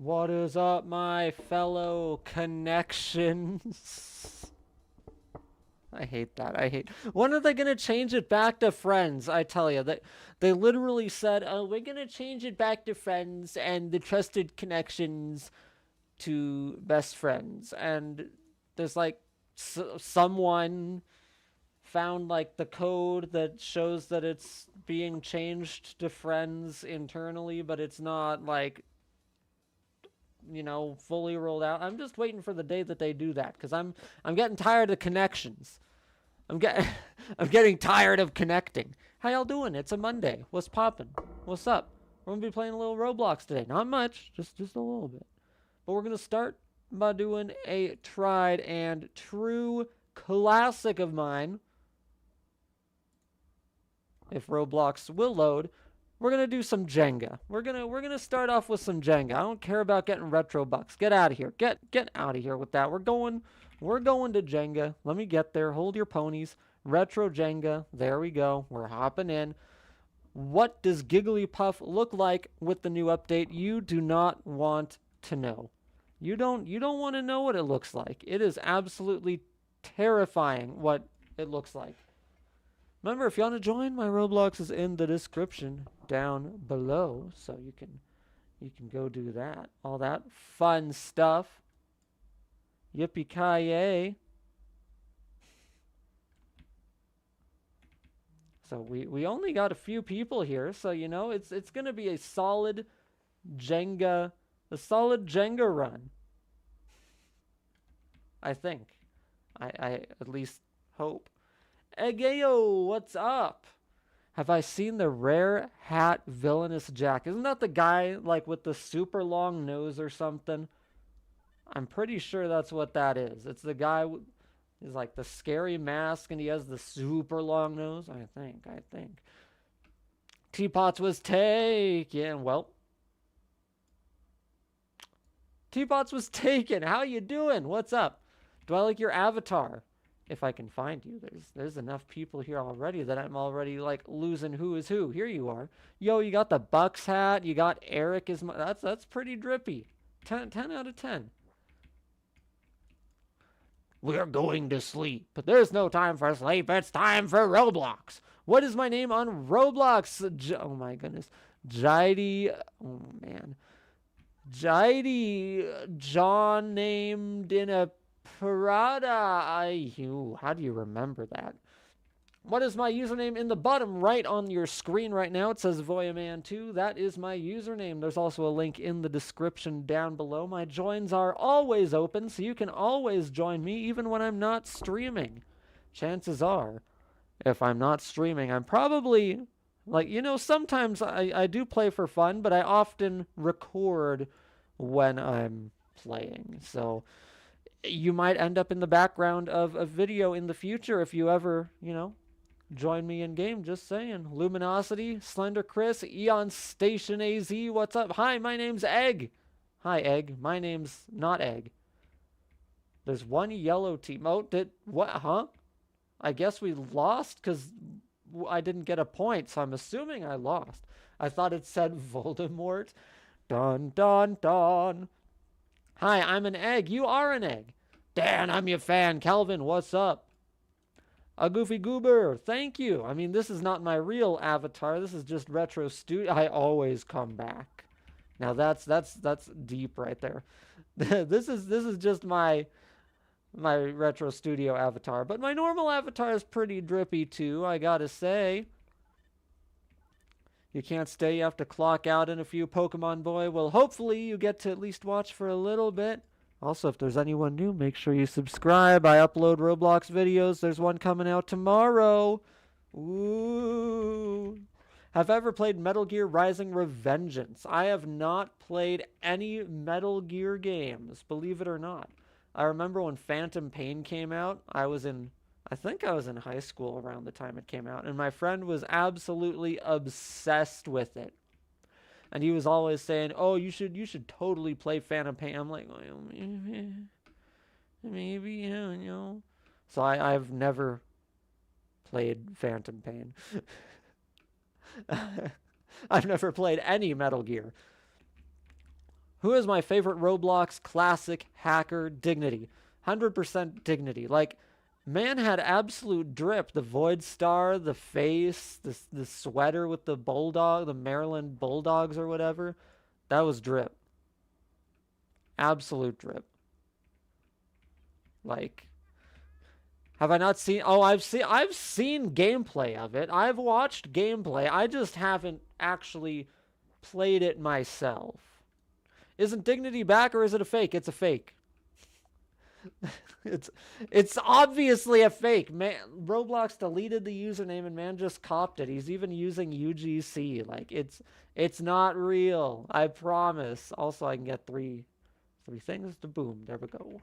What is up, my fellow connections? I hate that. When are they gonna change it back to friends? I tell you, they literally said, "Oh, we're gonna change it back to friends and the trusted connections to best friends." And there's like someone found like the code that shows that it's being changed to friends internally, but it's not like, you know, fully rolled out. I'm just waiting for the day that they do that, because I'm getting tired of connections. I'm getting tired of connecting. How y'all doing? It's a Monday. What's poppin'? What's up? We're gonna be playing a little Roblox today. Not much, just a little bit. But we're gonna start by doing a tried and true classic of mine. If Roblox will load, we're gonna do some Jenga. We're gonna start off with some Jenga. I don't care about getting retro bucks. Get out of here. Get out of here with that. We're going to Jenga. Let me get there. Hold your ponies. Retro Jenga. There we go. We're hopping in. What does Gigglypuff look like with the new update? You do not want to know. You don't want to know what it looks like. It is absolutely terrifying what it looks like. Remember, if you want to join, my Roblox is in the description down below, so you can go do that. All that fun stuff. Yippee-ki-yay. So we only got a few people here, so you know it's gonna be a solid Jenga run. I think. I at least hope. Egeyo, what's up? Have I seen the rare hat villainous Jack? Isn't that the guy like with the super long nose or something? I'm pretty sure that's what that is. It's the guy he's like the scary mask and he has the super long nose. I think. Teapots was taken. Well, Teapots was taken. How you doing? What's up? Do I like your avatar? If I can find you, there's enough people here already that I'm already like losing who is who. Here you are. Yo, you got the Bucks hat. You got Eric is my, that's pretty drippy. 10 out of 10. We're going to sleep, but there's no time for sleep. It's time for Roblox. What is my name on Roblox? Oh my goodness. Jidey. Oh man. Jidey. John named in a Parada. How do you remember that? What is my username in the bottom right on your screen right now? It says Voyaman2. That is my username. There's also a link in the description down below. My joins are always open, so you can always join me even when I'm not streaming. Chances are, if I'm not streaming, I'm probably, like, you know, sometimes I do play for fun, but I often record when I'm playing. So you might end up in the background of a video in the future if you ever, you know, join me in game, just saying. Luminosity, Slender Chris, Eon Station AZ, what's up? Hi, my name's Egg. Hi, Egg. My name's not Egg. There's one yellow team. Oh, what, huh? I guess we lost because I didn't get a point, so I'm assuming I lost. I thought it said Voldemort. Dun, dun, dun. Hi, I'm an egg. You are an egg. Dan, I'm your fan. Kelvin, what's up? A Goofy Goober, thank you. I mean, this is not my real avatar. This is just Retro Studio. I always come back. Now that's deep right there. This is just my Retro Studio avatar. But my normal avatar is pretty drippy too, I gotta say. You can't stay, you have to clock out in a few, Pokemon Boy. Well, hopefully you get to at least watch for a little bit. Also, if there's anyone new, make sure you subscribe. I upload Roblox videos. There's one coming out tomorrow. Ooh. Have I ever played Metal Gear Rising: Revengeance? I have not played any Metal Gear games, believe it or not. I remember when Phantom Pain came out, I think I was in high school around the time it came out, and my friend was absolutely obsessed with it. And he was always saying, "Oh, you should totally play Phantom Pain." I'm like, well, maybe, yeah, you know. So I've never played Phantom Pain. I've never played any Metal Gear. Who is my favorite Roblox classic hacker? Dignity. 100% Dignity. Like, man had absolute drip. The Void Star, the face, the sweater with the bulldog, the Maryland Bulldogs or whatever. That was drip. Absolute drip. Like, have I not seen? Oh, I've seen gameplay of it. I've watched gameplay. I just haven't actually played it myself. Isn't Dignity back or is it a fake? It's a fake. It's obviously a fake. Man, Roblox deleted the username and man just copped it. He's even using UGC. Like it's not real. I promise. Also, I can get three things to boom. There we go.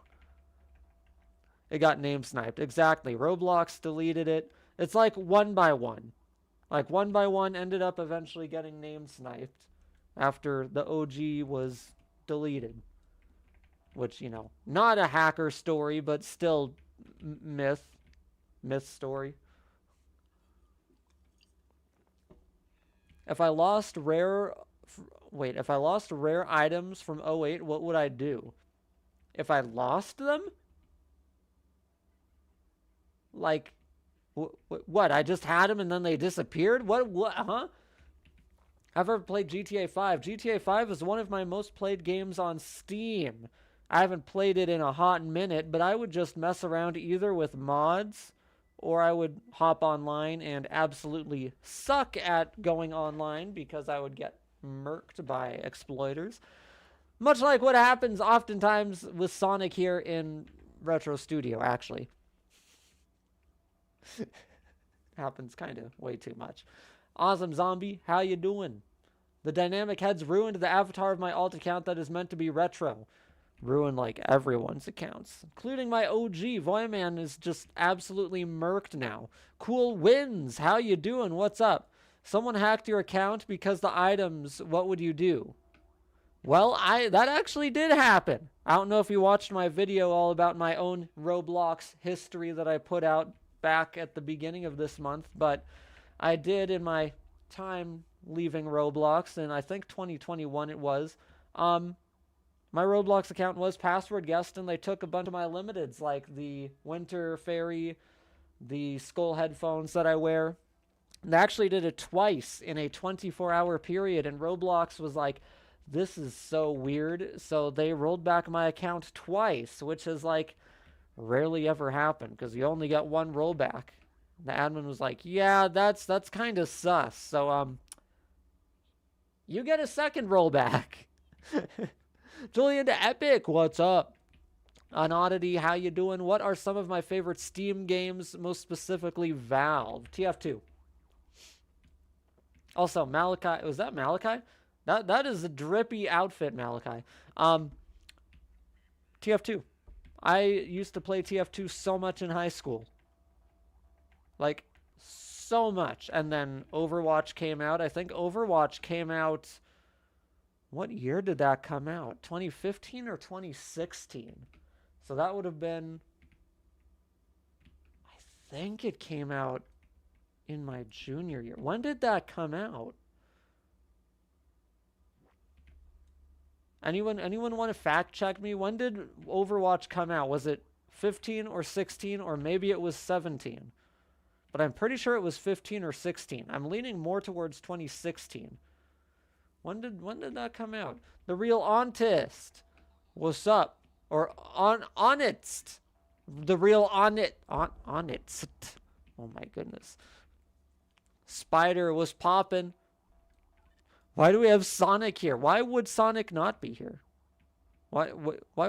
It got name sniped. Exactly. Roblox deleted it. It's like one by one. Like one by one ended up eventually getting name sniped after the OG was deleted. Which, you know, not a hacker story, but still myth story. If I lost rare items from 08, what would I do? If I lost them? Like, what? I just had them and then they disappeared? What, huh? I've ever played GTA 5. GTA 5 is one of my most played games on Steam. I haven't played it in a hot minute, but I would just mess around either with mods or I would hop online and absolutely suck at going online because I would get murked by exploiters. Much like what happens oftentimes with Sonic here in Retro Studio, actually. Happens kind of way too much. Awesome Zombie, how you doing? The dynamic heads ruined the avatar of my alt account that is meant to be retro. Ruined like everyone's accounts, including my OG. Voyman is just absolutely murked now. Cool wins. How you doing? What's up? Someone hacked your account because the items, what would you do? Well, that actually did happen. I don't know if you watched my video all about my own Roblox history that I put out back at the beginning of this month, but I did in my time leaving Roblox, and I think 2021 it was. My Roblox account was password guessed, and they took a bunch of my limiteds, like the Winter Fairy, the skull headphones that I wear. And they actually did it twice in a 24-hour period, and Roblox was like, this is so weird. So they rolled back my account twice, which has, like, rarely ever happened, because you only get one rollback. The admin was like, yeah, that's kind of sus. So, you get a second rollback. Julian to Epic, what's up? On Oddity, how you doing? What are some of my favorite Steam games, most specifically Valve? TF2. Also, Malachi, was that Malachi? That is a drippy outfit, Malachi. TF2. I used to play TF2 so much in high school. Like, so much. And then Overwatch came out. I think Overwatch came out... What year did that come out? 2015 or 2016? So that would have been... I think it came out in my junior year. When did that come out? Anyone want to fact check me? When did Overwatch come out? Was it 15 or 16, or maybe it was 17? But I'm pretty sure it was 15 or 16. I'm leaning more towards 2016. When did that come out? The Real Honest. What's up? Or Honest. The Real Honest. Oh my goodness. Spider was popping. Why do we have Sonic here? Why would Sonic not be here? Why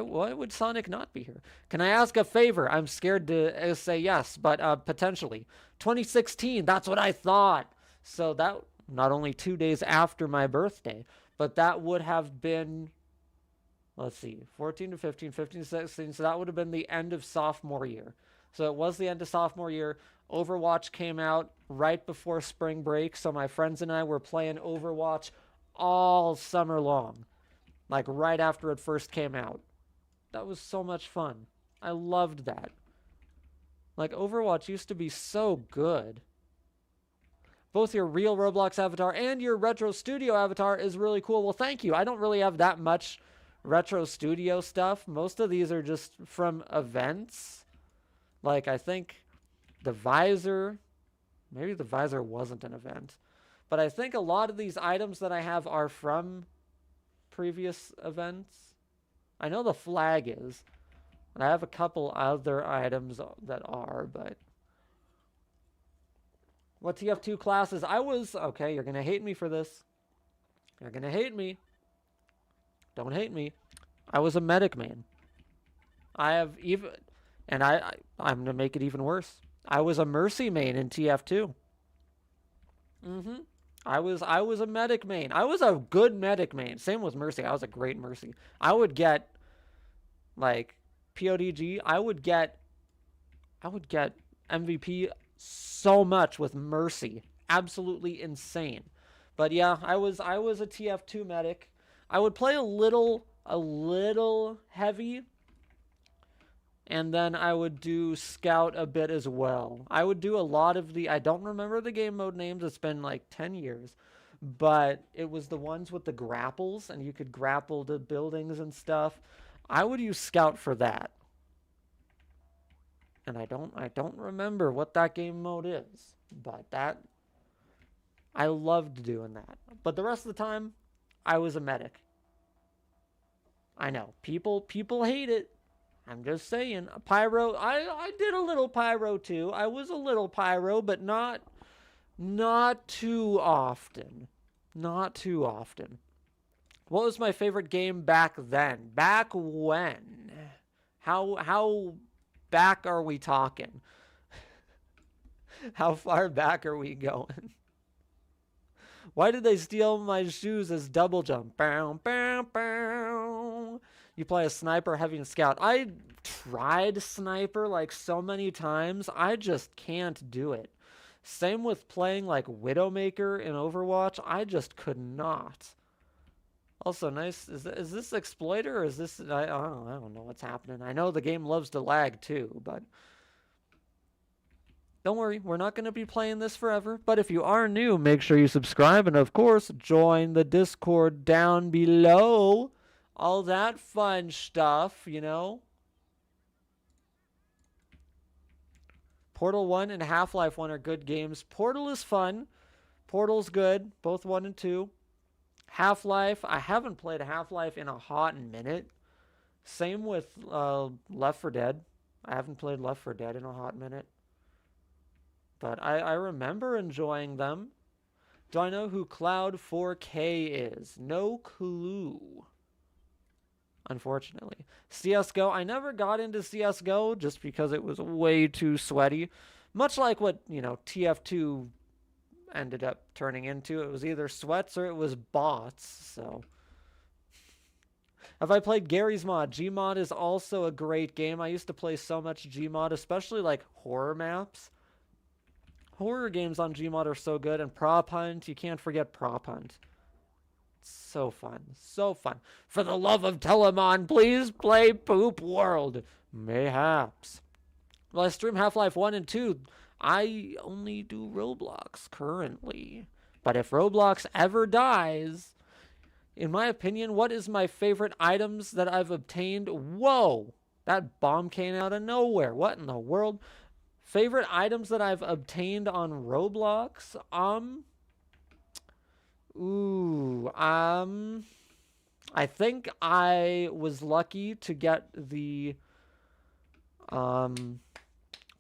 would Sonic not be here? Can I ask a favor? I'm scared to say yes, but potentially. 2016, that's what I thought. So that, not only 2 days after my birthday, but that would have been, let's see, 14 to 15, 15 to 16, so that would have been the end of sophomore year. So it was the end of sophomore year. Overwatch came out right before spring break, so my friends and I were playing Overwatch all summer long, like right after it first came out. That was so much fun. I loved that. Like, Overwatch used to be so good. Both your real Roblox avatar and your Retro Studio avatar is really cool. Well, thank you. I don't really have that much Retro Studio stuff. Most of these are just from events. Like, I think the visor, maybe the visor wasn't an event, but I think a lot of these items that I have are from previous events. I know the flag is, and I have a couple other items that are, but what TF2 classes? I was, okay, you're gonna hate me for this. You're gonna hate me. Don't hate me. I was a medic main. I have even, and I'm gonna make it even worse. I was a Mercy main in TF2. I was a medic main. I was a good medic main. Same with Mercy. I was a great Mercy. I would get, like, PODG. I would get MVP so much with Mercy. Absolutely insane. But yeah, I was a TF2 medic. I would play a little heavy, and then I would do scout a bit as well. I would do a lot of the, I don't remember the game mode names, it's been like 10 years, but it was the ones with the grapples, and you could grapple to buildings and stuff. I would use scout for that. And I don't remember what that game mode is, but that, I loved doing that. But the rest of the time, I was a medic. I know, people hate it. I'm just saying, pyro, I did a little pyro too. I was a little pyro, but not too often. Not too often. What was my favorite game back then? Back when? How back are we talking? How far back are we going? Why did they steal my shoes as double jump? Bow, bow, bow. You play a sniper, heavy, and scout. I tried sniper like so many times. I just can't do it. Same with playing like Widowmaker in Overwatch. I just could not. Also, nice. Is this exploiter or is this? I don't know what's happening. I know the game loves to lag too, but don't worry. We're not going to be playing this forever. But if you are new, make sure you subscribe and of course join the Discord down below. All that fun stuff, you know. Portal 1 and Half-Life 1 are good games. Portal is fun. Portal's good. Both 1 and 2. Half-Life, I haven't played Half-Life in a hot minute. Same with Left 4 Dead. I haven't played Left 4 Dead in a hot minute. But I remember enjoying them. Do I know who Cloud 4K is? No clue. Unfortunately. CSGO, I never got into CSGO just because it was way too sweaty. Much like what, you know, TF2 ended up turning into. It was either sweats or it was bots, so. Have I played Gary's Mod? Gmod is also a great game. I used to play so much Gmod, especially like horror maps. Horror games on Gmod are so good, and Prop Hunt, you can't forget Prop Hunt. It's so fun, so fun. For the love of Telemon, please play Poop World. Mayhaps. Well, I stream Half-Life 1 and 2. I only do Roblox currently. But if Roblox ever dies, in my opinion, what is my favorite items that I've obtained? Whoa! That bomb came out of nowhere. What in the world? Favorite items that I've obtained on Roblox? I think I was lucky to get the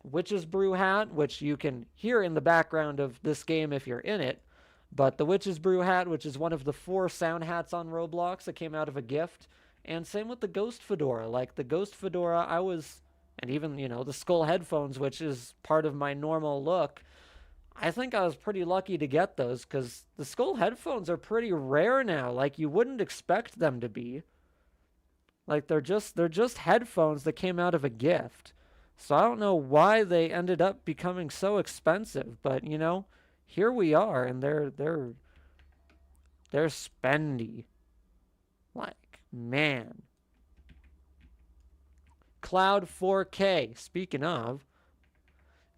Witch's Brew hat, which you can hear in the background of this game if you're in it. But the Witch's Brew hat, which is one of the 4 sound hats on Roblox that came out of a gift. And same with the Ghost Fedora. Like, the Ghost Fedora, and even, the skull headphones, which is part of my normal look. I think I was pretty lucky to get those, because the skull headphones are pretty rare now. Like, you wouldn't expect them to be. Like, they're just headphones that came out of a gift. So I don't know why they ended up becoming so expensive, but, here we are, and they're spendy. Like, man. Cloud 4K. Speaking of,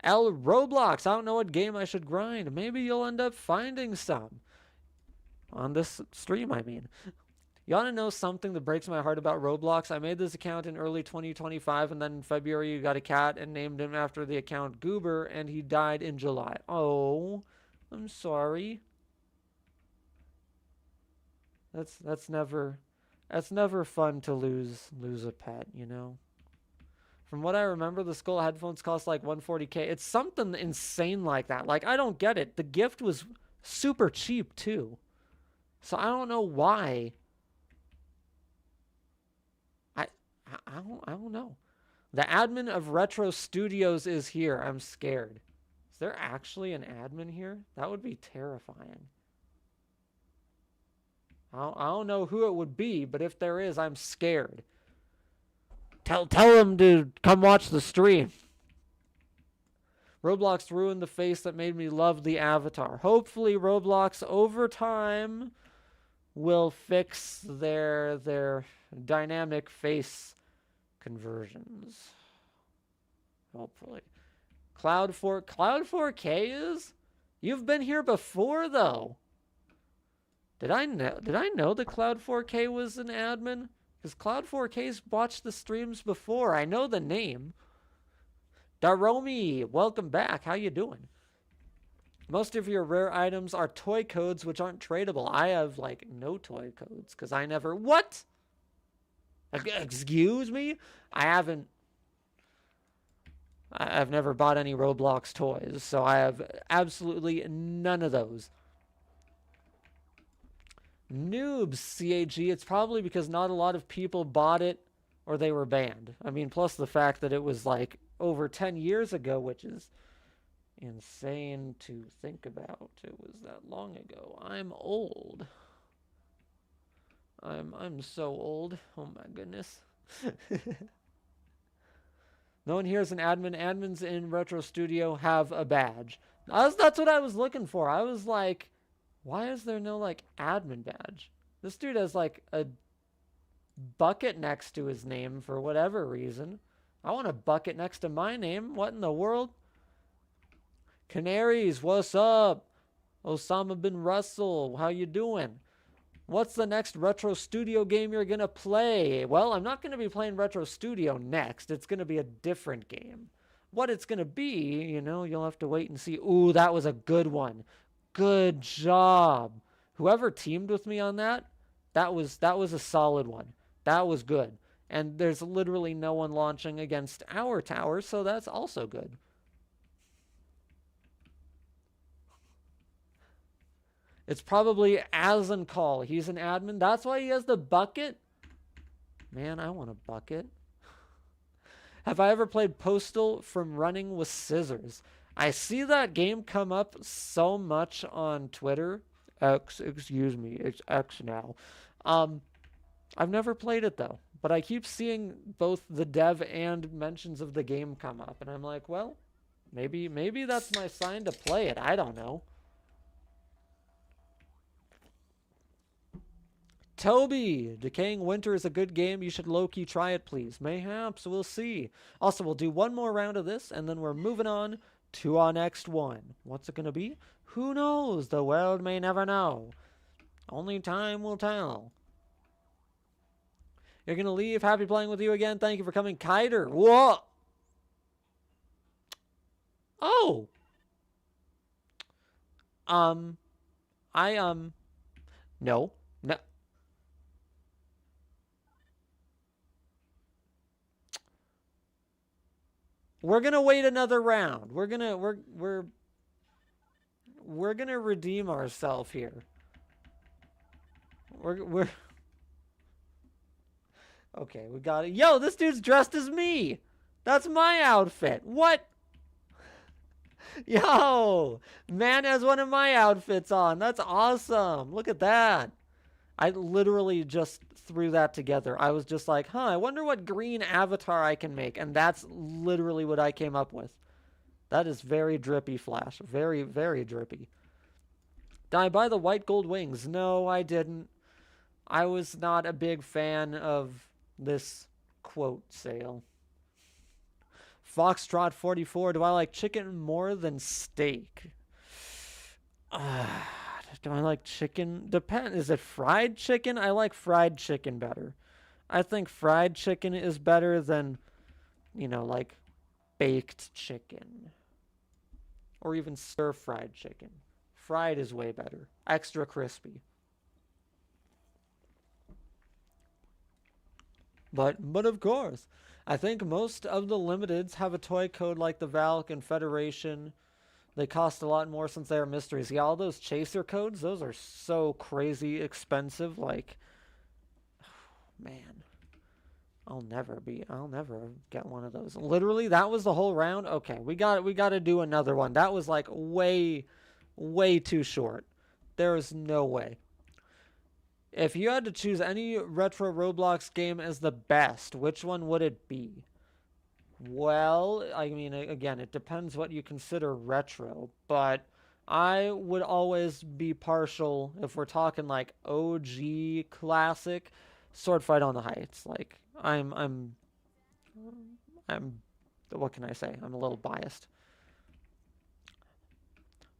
Roblox. I don't know what game I should grind. Maybe you'll end up finding some on this stream, I mean. You want to know something that breaks my heart about Roblox? I made this account in early 2025, and then in February you got a cat and named him after the account Goober, and he died in July. Oh, I'm sorry. That's never fun to lose a pet, From what I remember, the skull headphones cost like $140K. It's something insane like that. Like, I don't get it. The gift was super cheap too. So I don't know why. I don't know. The admin of Retro Studios is here. I'm scared. Is there actually an admin here? That would be terrifying. I don't know who it would be, but if there is, I'm scared. Tell him to come watch the stream. Roblox ruined the face that made me love the avatar. Hopefully Roblox over time will fix their dynamic face conversions. Hopefully. Cloud 4K is? You've been here before though. Did I know that Cloud 4K was an admin? Because Cloud 4K's watched the streams before. I know the name. Daromi, welcome back. How you doing? Most of your rare items are toy codes which aren't tradable. I have, like, no toy codes because I never... What? Excuse me? I've never bought any Roblox toys, so I have absolutely none of those. Noobs, CAG. It's probably because not a lot of people bought it or they were banned. I mean, plus the fact that it was like over 10 years ago, which is insane to think about. It was that long ago. I'm old. I'm so old. Oh my goodness. No one here is an admin. Admins in Retro Studio have a badge. That's what I was looking for. I was like, why is there no, like, admin badge? This dude has, like, a bucket next to his name for whatever reason. I want a bucket next to my name. What in the world? Canaries, what's up? Osama bin Russell, how you doing? What's the next Retro Studio game you're going to play? Well, I'm not going to be playing Retro Studio next. It's going to be a different game. What it's going to be, you'll have to wait and see. Ooh, that was a good one. Good job. Whoever teamed with me on that was a solid one. That was good. And there's literally no one launching against our tower, so that's also good. It's probably Azancall. He's an admin. That's why he has the bucket? Man, I want a bucket. Have I ever played Postal from Running with Scissors? I see that game come up so much on Twitter. Excuse me, it's X now. I've never played it though, but I keep seeing both the dev and mentions of the game come up, and I'm like, well, Maybe that's my sign to play it. I don't know. Toby, Decaying Winter is a good game. You should low-key try it, please. Mayhaps, we'll see. Also, we'll do one more round of this, and then we're moving on to our next one. What's it gonna be? Who knows? The world may never know. Only time will tell. You're gonna leave. Happy playing with you again. Thank you for coming, Kiter. Whoa! Oh! No. No. We're gonna wait another round. We're gonna redeem ourselves here. We're okay. We got it. Yo, this dude's dressed as me. That's my outfit. What? Yo, man has one of my outfits on. That's awesome. Look at that. I literally just threw that together. I was just like, I wonder what green avatar I can make. And that's literally what I came up with. That is very drippy, Flash. Very, very drippy. Did I buy the white gold wings? No, I didn't. I was not a big fan of this quote sale. Foxtrot 44. Do I like chicken more than steak? Do I like chicken? Depend. Is it fried chicken? I like fried chicken better. I think fried chicken is better than, like baked chicken. Or even stir-fried chicken. Fried is way better. Extra crispy. But of course, I think most of the limiteds have a toy code like the Valk and Federation. They cost a lot more since they are mysteries. Yeah, all those chaser codes, those are so crazy expensive. Like, man, I'll never get one of those. Literally, that was the whole round. Okay, we got to do another one. That was like way too short. There is no way. If you had to choose any retro Roblox game as the best, which one would it be? Well, I mean, again, it depends what you consider retro, but I would always be partial, if we're talking like OG classic, Sword Fight on the Heights. Like, I'm, what can I say? I'm a little biased.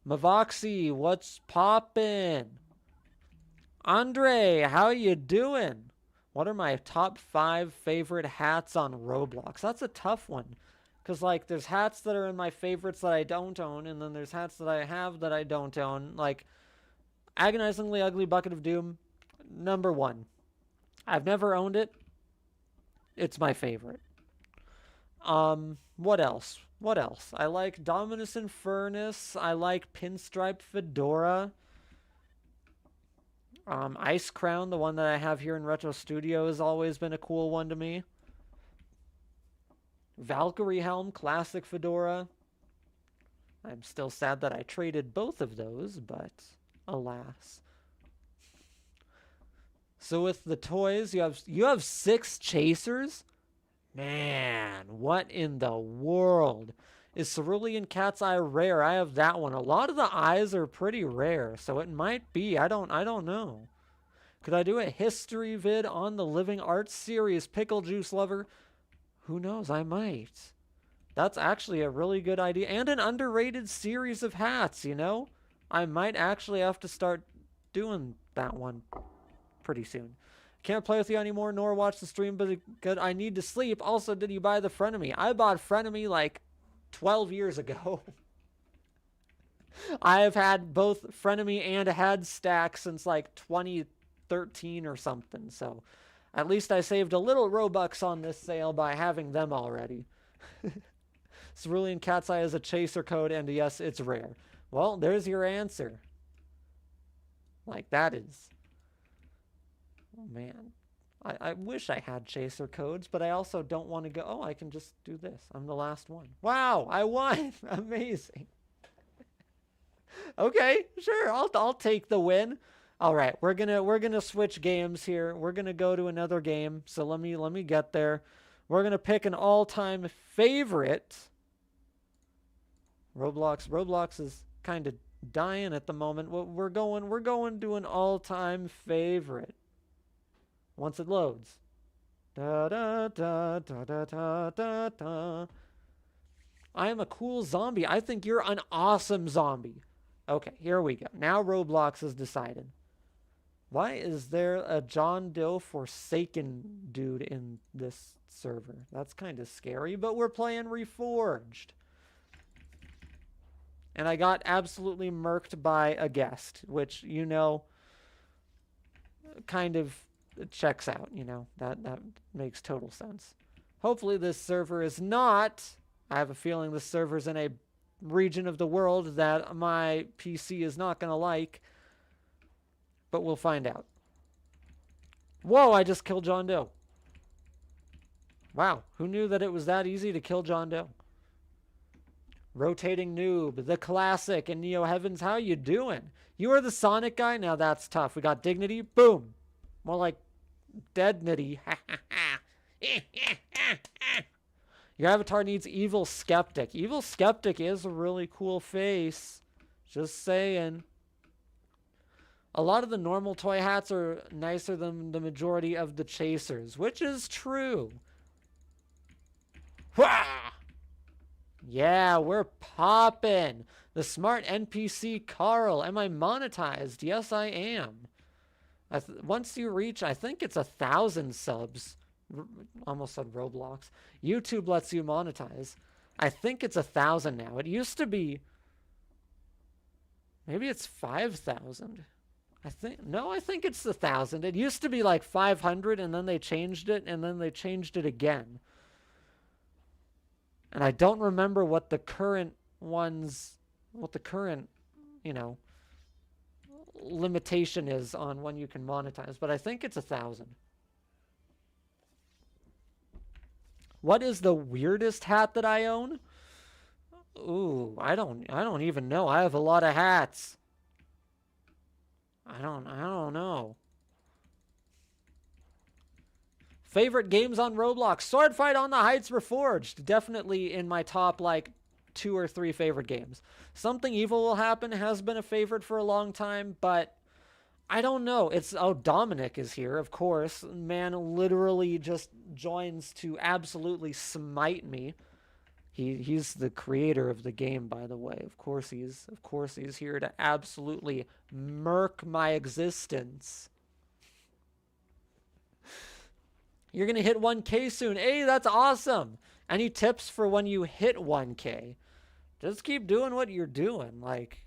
Mavoxy, what's poppin'? Andre, how you doing? What are my top 5 favorite hats on Roblox? That's a tough one. Because, like, there's hats that are in my favorites that I don't own, and then there's hats that I have that I don't own. Like, Agonizingly Ugly Bucket of Doom, number 1. I've never owned it. It's my favorite. What else? What else? I like Dominus Infernus. I like Pinstripe Fedora. Ice Crown, the one that I have here in Retro Studio, has always been a cool one to me. Valkyrie Helm, Classic Fedora. I'm still sad that I traded both of those, but alas. So with the toys, you have 6 chasers? Man, what in the world? Is Cerulean Cat's Eye rare? I have that one. A lot of the eyes are pretty rare, so it might be. I don't know. Could I do a history vid on the Living Arts series, Pickle Juice Lover? Who knows? I might. That's actually a really good idea. And an underrated series of hats, I might actually have to start doing that one pretty soon. Can't play with you anymore, nor watch the stream, but I need to sleep. Also, did you buy the Frenemy? I bought Frenemy like 12 years ago. I have had both Frenemy and a head stack since like 2013 or something, so at least I saved a little Robux on this sale by having them already. Cerulean Cat's Eye is a chaser code, and yes, it's rare. Well, there's your answer. Like, that is... Oh, man. I wish I had chaser codes, but I also don't want to go, oh, I can just do this. I'm the last one. Wow, I won. Amazing. Okay, sure. I'll take the win. All right, we're going to switch games here. We're going to go to another game. So let me get there. We're going to pick an all-time favorite. Roblox is kind of dying at the moment. We're going to an all-time favorite once it loads. Da da da da da da da da. I am a cool zombie. I think you're an awesome zombie. Okay, here we go. Now Roblox has decided. Why is there a John Doe Forsaken dude in this server? That's kind of scary, but we're playing Reforged. And I got absolutely murked by a guest, which, you know, kind of checks out, you know. That makes total sense. Hopefully this server is not... I have a feeling this server's in a region of the world that my PC is not going to like. But we'll find out. Whoa, I just killed John Doe. Wow, who knew that it was that easy to kill John Doe? Rotating Noob, the classic, and Neo Heavens, how you doing? You are the Sonic guy? Now that's tough. We got Dignity, boom. More like Deadnity. Your avatar needs Evil Skeptic. Evil Skeptic is a really cool face. Just saying. A lot of the normal toy hats are nicer than the majority of the chasers, which is true. Wah! Yeah, we're popping. The smart NPC Carl. Am I monetized? Yes, I am. Once you reach, I think it's 1,000 subs. Almost said Roblox. YouTube lets you monetize. I think it's 1,000 now. It used to be... Maybe it's 5,000. I think it's 1,000. It used to be like 500, and then they changed it, and then they changed it again. And I don't remember what the current you know, limitation is on when you can monetize, but I think it's 1,000. What is the weirdest hat that I own? Ooh, I don't even know. I have a lot of hats. I don't know. Favorite games on Roblox? Swordfight on the Heights Reforged. Definitely in my top, like, 2 or 3 favorite games. Something Evil Will Happen has been a favorite for a long time, but I don't know. Oh, Dominic is here, of course. Man literally just joins to absolutely smite me. He's the creator of the game, by the way. Of course he's here to absolutely murk my existence. You're going to hit 1K soon. Hey, that's awesome. Any tips for when you hit 1K? Just keep doing what you're doing. Like,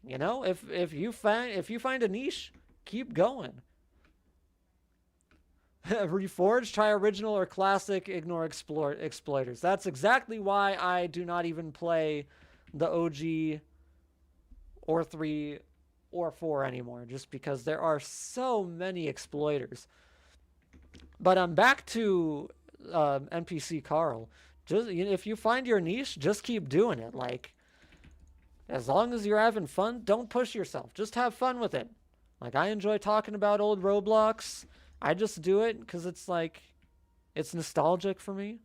you know, if you find a niche, keep going. Reforged, try original or classic, ignore exploiters. That's exactly why I do not even play the OG or 3 or 4 anymore, just because there are so many exploiters. But I'm back to NPC Carl. Just if you find your niche, just keep doing it. Like, as long as you're having fun, don't push yourself. Just have fun with it. Like, I enjoy talking about old Roblox. I just do it because it's like, it's nostalgic for me.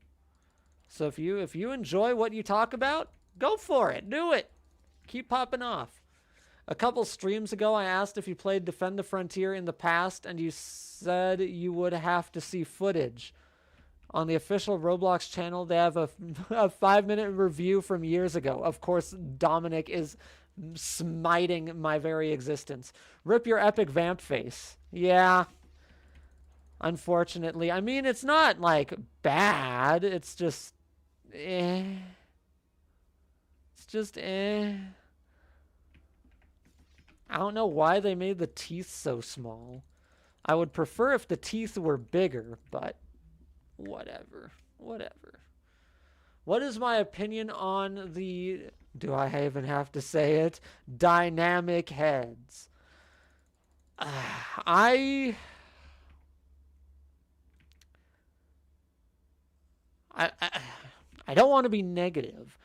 So if you enjoy what you talk about, go for it. Do it. Keep popping off. A couple streams ago, I asked if you played Defend the Frontier in the past, and you said you would have to see footage. On the official Roblox channel, they have a 5-minute review from years ago. Of course, Dominic is smiting my very existence. Rip your epic vamp face. Yeah. Unfortunately. I mean, it's not, like, bad. It's just... It's just... I don't know why they made the teeth so small. I would prefer if the teeth were bigger, but... Whatever. What is my opinion on the... Do I even have to say it? Dynamic heads. I don't want to be negative.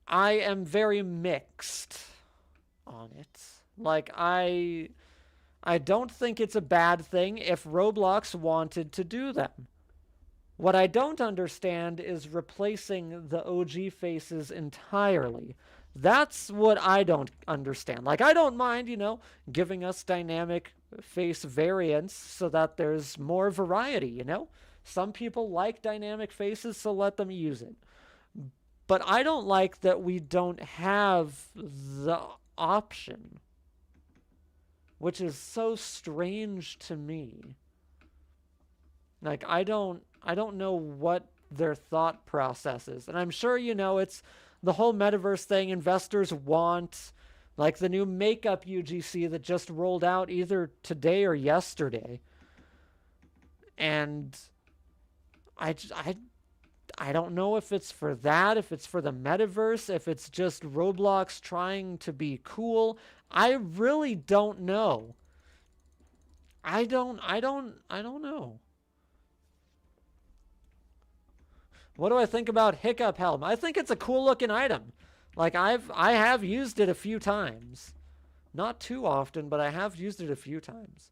I am very mixed on it. Like, I don't think it's a bad thing if Roblox wanted to do them. What I don't understand is replacing the OG faces entirely. That's what I don't understand. Like, I don't mind, giving us dynamic face variants so that there's more variety. Some people like dynamic faces, so let them use it. But I don't like that we don't have the option, which is so strange to me. Like, I don't know what their thought process is. And I'm sure it's the whole metaverse thing. Investors want, like, the new makeup UGC that just rolled out either today or yesterday. And I don't know if it's for that, if it's for the metaverse, if it's just Roblox trying to be cool. I really don't know. I don't know. What do I think about Hiccup Helm? I think it's a cool looking item. Like, I have used it a few times. Not too often, but I have used it a few times.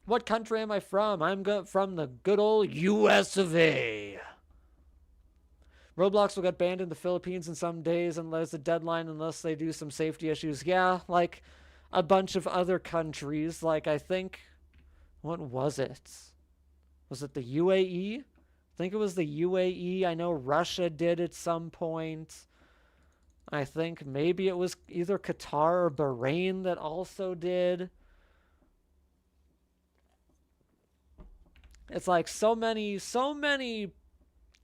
What country am I from? I'm from the good old US of A. Roblox will get banned in the Philippines in some days unless the deadline, unless they do some safety issues. Yeah, like a bunch of other countries. Like, I think, what was it? Was it the UAE? I think it was the UAE. I know Russia did at some point. I think maybe it was either Qatar or Bahrain that also did. It's like so many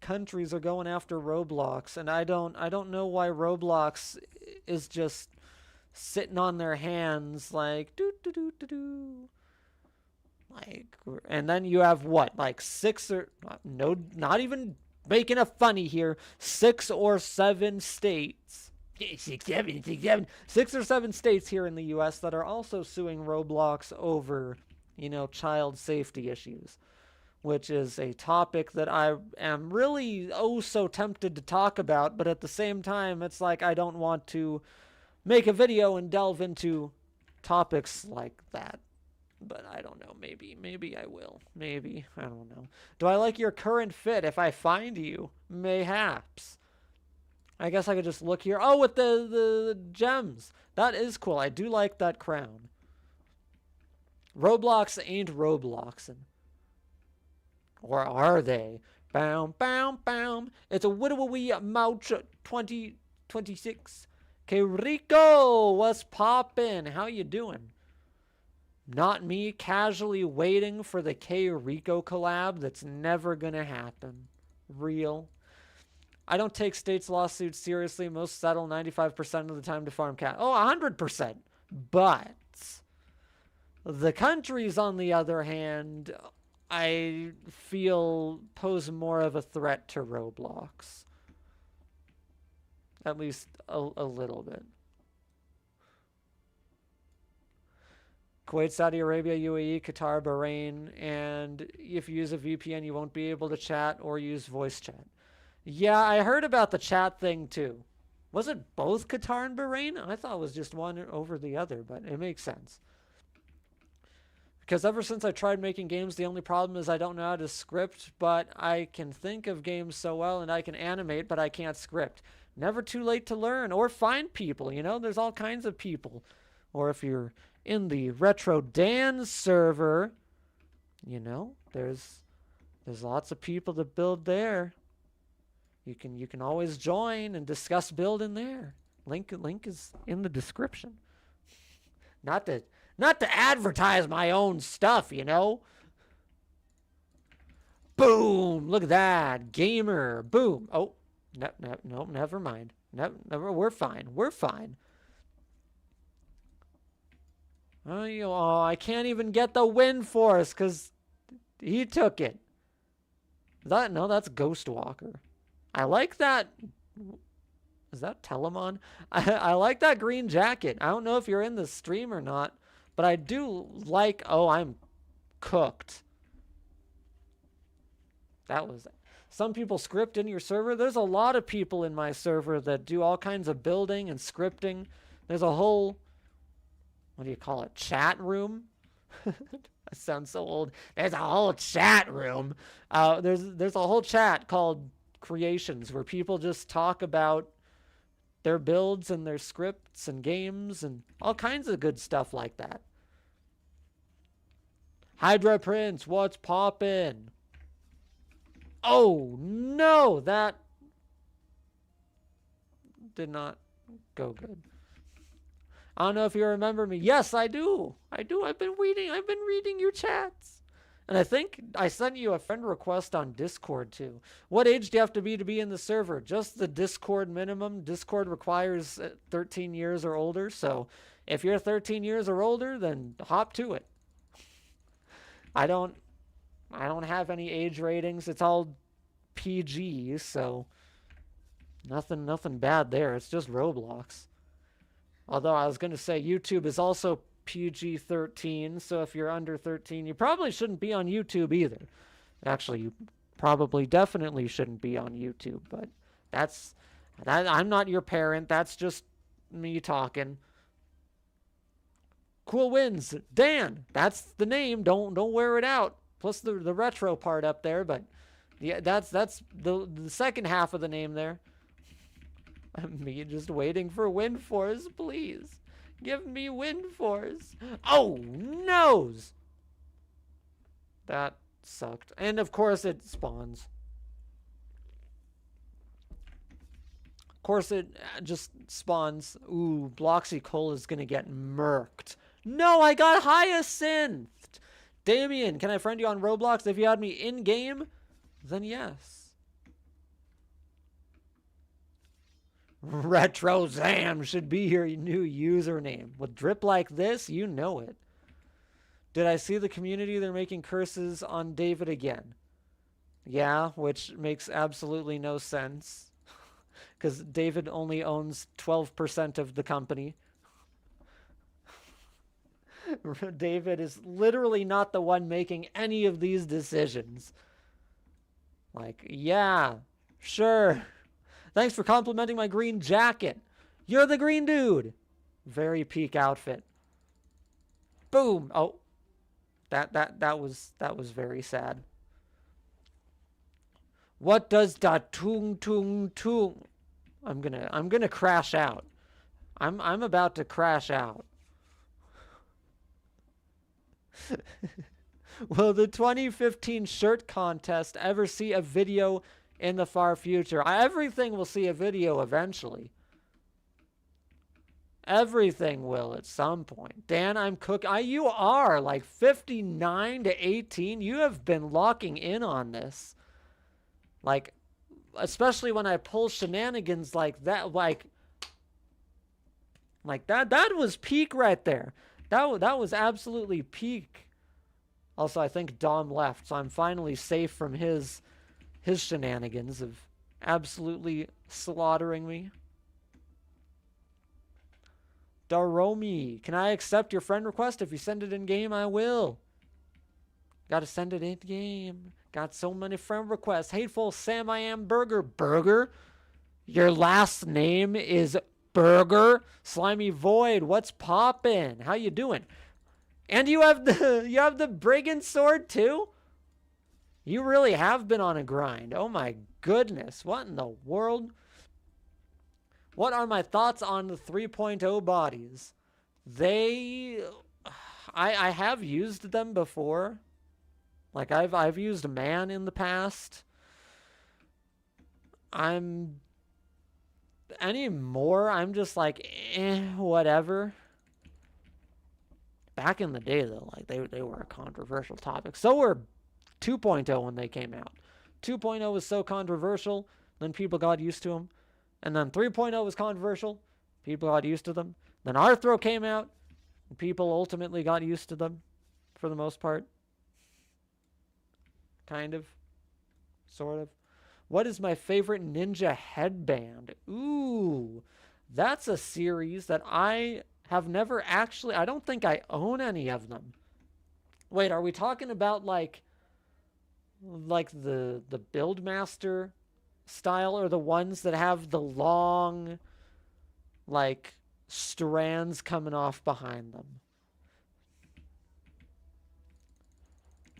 countries are going after Roblox, and I don't know why Roblox is just sitting on their hands like do do do do do. Like, and then you have what, like 6 or no, not even making a funny here, 6 or 7 states. 6 or 7 states here in the US that are also suing Roblox over, child safety issues, which is a topic that I am really so tempted to talk about, but at the same time, it's like I don't want to make a video and delve into topics like that. But I don't know, maybe I will. Maybe, I don't know. Do I like your current fit? If I find you, mayhaps. I guess I could just look here. Oh, with the gems. That is cool. I do like that crown. Roblox ain't Robloxing. Or are they? Bam, bam, bam. It's a wee Mouch 2026. Okay, Rico, what's poppin'? How you doing? Not me casually waiting for the K Rico collab that's never gonna happen. Real. I don't take states' lawsuits seriously. Most settle 95% of the time to farm cat. Oh, 100%. But the countries, on the other hand, I feel pose more of a threat to Roblox. At least a little bit. Kuwait, Saudi Arabia, UAE, Qatar, Bahrain, and if you use a VPN, you won't be able to chat or use voice chat. Yeah, I heard about the chat thing too. Was it both Qatar and Bahrain? I thought it was just one over the other, but it makes sense. Because ever since I tried making games, the only problem is I don't know how to script, but I can think of games so well, and I can animate, but I can't script. Never too late to learn or find people, there's all kinds of people. Or if you're in the RetroDan server, there's lots of people to build there. You can always join and discuss building there. Link is in the description. Not to advertise my own stuff, Boom! Look at that, gamer. Boom. Oh, no, never mind. Never. We're fine. Oh, I can't even get the win for us because he took it. That's Ghostwalker. I like that. Is that Telemon? I like that green jacket. I don't know if you're in the stream or not, but I do like. Oh, I'm cooked. That was. Some people script in your server. There's a lot of people in my server that do all kinds of building and scripting. There's a whole, what do you call it, chat room I sound so old. There's a whole chat room. There's a whole chat called Creations where people just talk about their builds and their scripts and games and all kinds of good stuff like that. Hydra Prince, what's poppin'? Oh no, that did not go good. I don't know if you remember me. Yes, I do. I do. I've been reading your chats. And I think I sent you a friend request on Discord too. What age do you have to be in the server? Just the Discord minimum. Discord requires 13 years or older. So if you're 13 years or older, then hop to it. I don't have any age ratings. It's all PG, so nothing bad there. It's just Roblox. Although I was going to say YouTube is also PG-13, so if you're under 13, you probably shouldn't be on YouTube either. Actually, you probably definitely shouldn't be on YouTube, but I'm not your parent. That's just me talking. Cool wins. Dan, that's the name. Don't wear it out. Plus the retro part up there, but yeah, that's the second half of the name there. Me just waiting for wind force, please. Give me wind force. Oh, noes. That sucked. And of course it spawns. Of course it just spawns. Ooh, Bloxy Cole is going to get murked. No, I got Hyacinth. Damien, can I friend you on Roblox? If you had me in-game, then yes. RetroZam should be your new username. With drip like this, you know it. Did I see the community? They're making curses on David again. Yeah, which makes absolutely no sense. Because David only owns 12% of the company. David is literally not the one making any of these decisions. Like, yeah, sure. Thanks for complimenting my green jacket. You're the green dude. Very peak outfit. Boom. Oh, that was very sad. What does da tung tung tung? I'm gonna crash out. I'm about to crash out. Will the 2015 shirt contest ever see a video in the far future? Everything will see a video eventually. Everything will at some point. Dan, I'm you are like 59 to 18. You have been locking in on this. Like, especially when I pull shenanigans like that, like that was peak right there. That was absolutely peak. Also, I think Dom left, so I'm finally safe from his shenanigans of absolutely slaughtering me. Daromi, can I accept your friend request? If you send it in game, I will. Gotta send it in game. Got so many friend requests. Hateful Sam I am Burger. Burger? Your last name is Burger? Slimy Void, what's poppin'? How you doing? And you have the brigand sword too? You really have been on a grind. Oh my goodness. What in the world? What are my thoughts on the 3.0 bodies? I have used them before. Like I've used man in the past. I'm just like, whatever. Back in the day, though, like they were a controversial topic. So were 2.0 when they came out. 2.0 was so controversial, then people got used to them. And then 3.0 was controversial, people got used to them. Then Arthro came out, and people ultimately got used to them, for the most part. Kind of. Sort of. What is my favorite ninja headband? Ooh, that's a series that I have never actually... I don't think I own any of them. Wait, are we talking about like the Buildmaster style, or the ones that have the long like strands coming off behind them?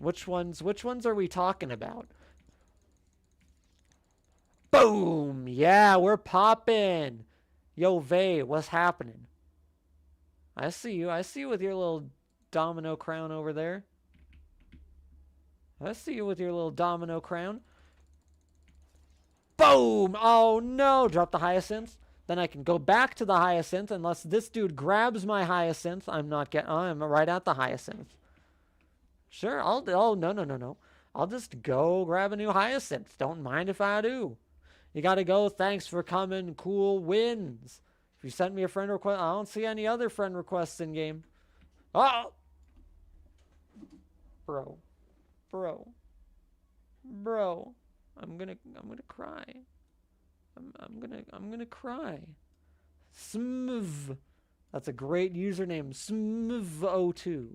Which ones are we talking about? Boom! Yeah, we're popping. Yo, Vay, what's happening? I see you. I see you with your little domino crown over there. I see you with your little domino crown. Boom! Oh no! Drop the hyacinth. Then I can go back to the hyacinth unless this dude grabs my hyacinth. I'm right at the hyacinth. Sure, oh, no. I'll just go grab a new hyacinth. Don't mind if I do. You gotta go. Thanks for coming. Cool wins. If you sent me a friend request, I don't see any other friend requests in game. Oh! Bro. I'm gonna cry. I'm gonna cry. Smv. That's a great username. Smv02.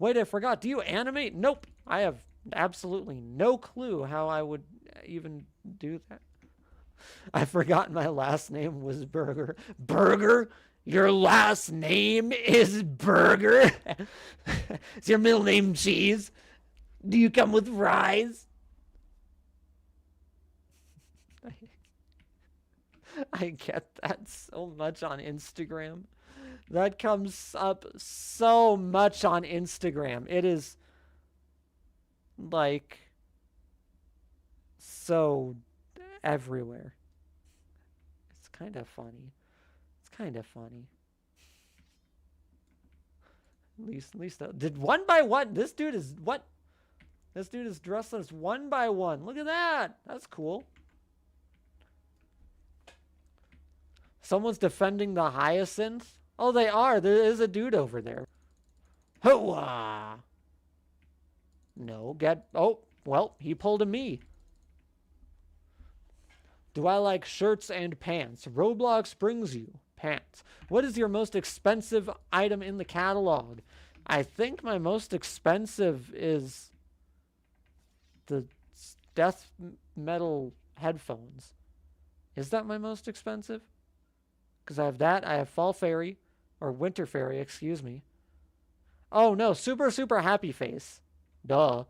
Wait, I forgot. Do you animate? Nope. I have absolutely no clue how I would even do that. I forgot my last name was Burger. Burger? Your last name is Burger? Is your middle name Cheese? Do you come with fries? I get that so much on Instagram. That comes up so much on Instagram. It is like so everywhere. It's kind of funny. At least did one by one. This dude is what? This dude is dressed as one by one. Look at that. That's cool. Someone's defending the hyacinth. Oh, they are. There is a dude over there. Hooah! No, oh, well, he pulled a me. Do I like shirts and pants? Roblox brings you pants. What is your most expensive item in the catalog? I think my most expensive is the death metal headphones. Is that my most expensive? Because I have that. I have Fall Fairy. Or Winter Fairy, excuse me. Oh, no. Super Happy Face. Duh.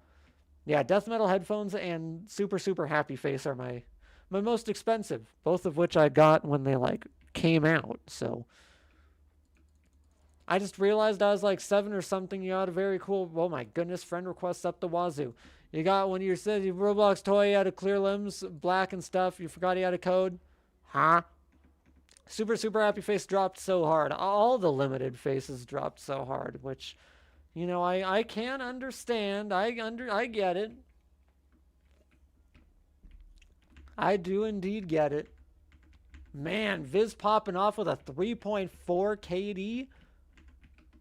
Yeah, death metal headphones and Super Happy Face are my most expensive. Both of which I got when they, like, came out. So I just realized I was, like, 7 or something. You got a very cool... Oh, my goodness. Friend requests up the wazoo. You got one of your Roblox toy. You had a clear limbs, black and stuff. You forgot he had a code. Huh? Super Happy Face dropped so hard. All the limited faces dropped so hard, which, you know, I can understand. I get it. I do indeed get it. Man, Viz popping off with a 3.4 KD.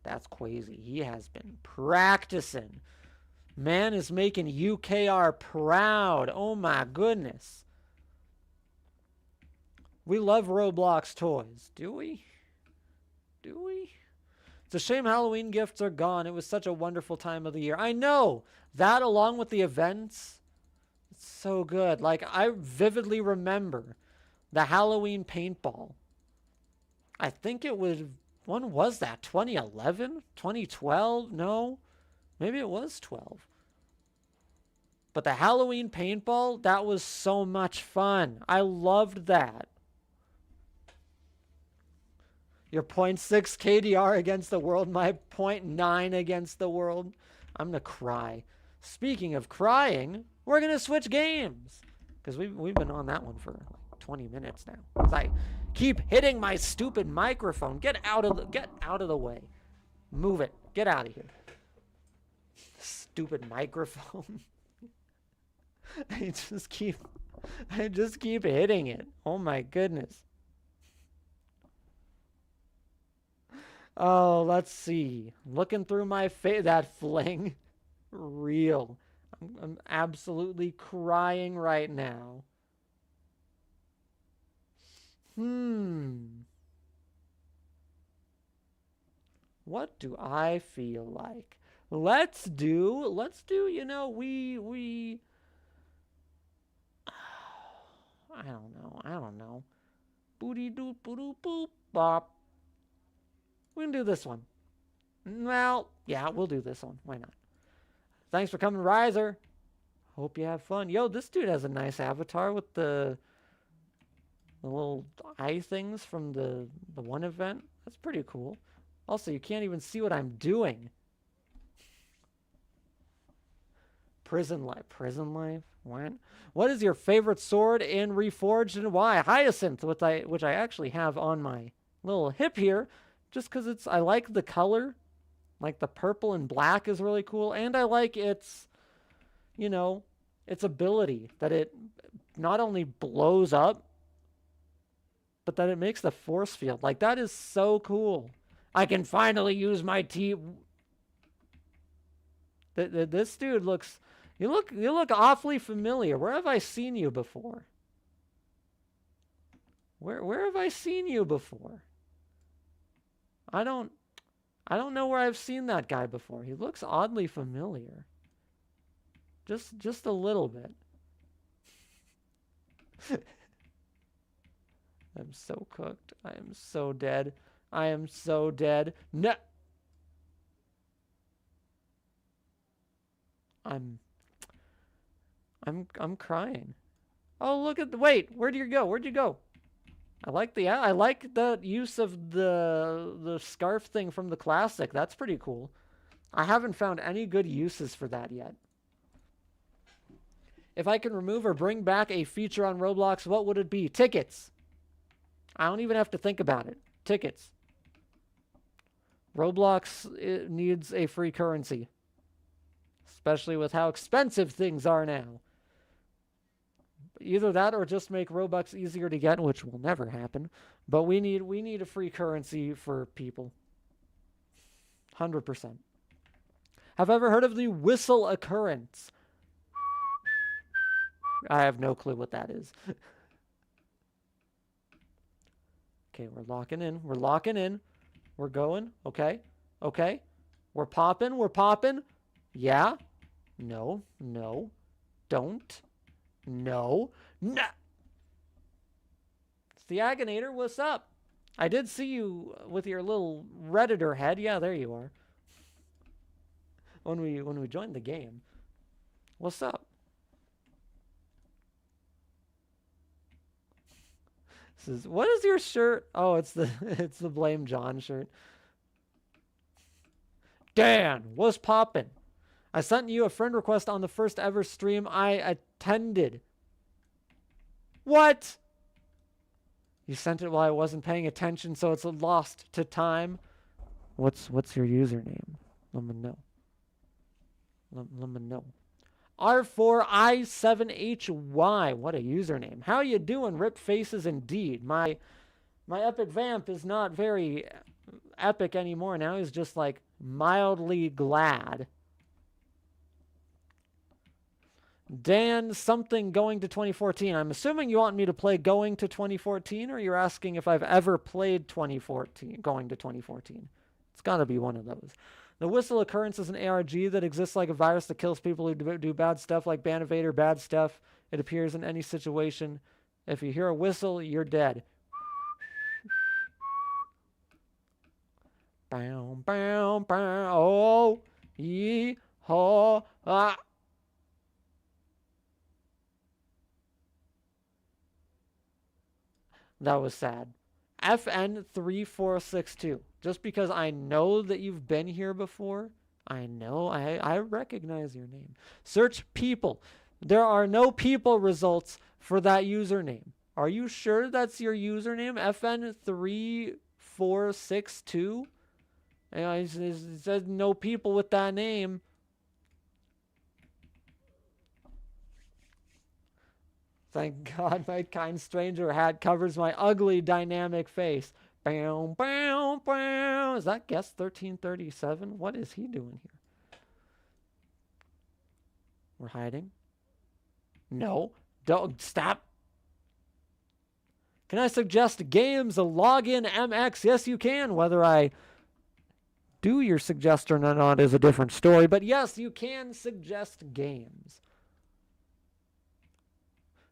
That's crazy. He has been practicing. Man is making UKR proud. Oh my goodness. We love Roblox toys. Do we? It's a shame Halloween gifts are gone. It was such a wonderful time of the year. I know. That along with the events. It's so good. Like, I vividly remember the Halloween paintball. I think it was... When was that? 2011? 2012? No. Maybe it was 12. But the Halloween paintball, that was so much fun. I loved that. Your 0.6 KDR against the world, my 0.9 against the world. I'm going to cry. Speaking of crying, we're going to switch games. Because we've been on that one for like 20 minutes now. Because I keep hitting my stupid microphone. Get out of the way. Move it. Get out of here. Stupid microphone. I just keep hitting it. Oh my goodness. Oh, let's see. Looking through my face, that fling. Real. I'm absolutely crying right now. What do I feel like? Let's do, you know, I don't know. Booty doop boop boop bop. We can do this one. Well, yeah, we'll do this one. Why not? Thanks for coming, Riser. Hope you have fun. Yo, this dude has a nice avatar with the little eye things from the one event. That's pretty cool. Also, you can't even see what I'm doing. Prison life. Prison life? What is your favorite sword in Reforged and why? Hyacinth, which I actually have on my little hip here, just because I like the color. Like the purple and black is really cool, and I like its, its ability that it not only blows up, but that it makes the force field. Like, that is so cool. I can finally use my This dude looks... You look awfully familiar. Where have I seen you before? Where have I seen you before? I don't know where I've seen that guy before. He looks oddly familiar. Just a little bit. I'm so cooked. I am so dead. I am so dead. No. I'm crying. Oh, look at wait, where'd you go? Where'd you go? I like the use of the scarf thing from the classic. That's pretty cool. I haven't found any good uses for that yet. If I can remove or bring back a feature on Roblox, what would it be? Tickets. I don't even have to think about it. Tickets. Roblox needs a free currency. Especially with how expensive things are now. Either that or just make Robux easier to get, which will never happen. But we need a free currency for people. 100%. Have I ever heard of the whistle occurrence? I have no clue what that is. Okay, we're locking in. We're locking in. We're going. Okay. Okay. We're popping. We're popping. Yeah. No. No. Don't. No. No. It's the Agonator. What's up? I did see you with your little Redditor head. Yeah, there you are. When we joined the game. What's up? This is, what is your shirt? Oh, it's the Blame John shirt. Dan, what's poppin'? I sent you a friend request on the first ever stream I attended. What? You sent it while I wasn't paying attention, so it's lost to time. What's your username? Let me know. Let me know. R4I7HY. What a username. How you doing, Rip Faces indeed. My epic vamp is not very epic anymore now. He's just like mildly glad. Dan, something going to 2014. I'm assuming you want me to play going to 2014, or you're asking if I've ever played 2014, going to 2014. It's got to be one of those. The whistle occurrence is an ARG that exists like a virus that kills people who do bad stuff, like Banivator, bad stuff. It appears in any situation. If you hear a whistle, you're dead. Bow, bow, bow. Oh, yee, haw, ah. That was sad. FN3462. Just because I know that you've been here before, I recognize your name. Search people. There are no people results for that username. Are you sure that's your username? FN3462? It says no people with that name. Thank God my kind stranger hat covers my ugly dynamic face. Bow, bow, bow. Is that guest 1337? What is he doing here? We're hiding. No. Don't. Stop. Can I suggest games? A login MX? Yes, you can. Whether I do your suggestion or not is a different story. But yes, you can suggest games.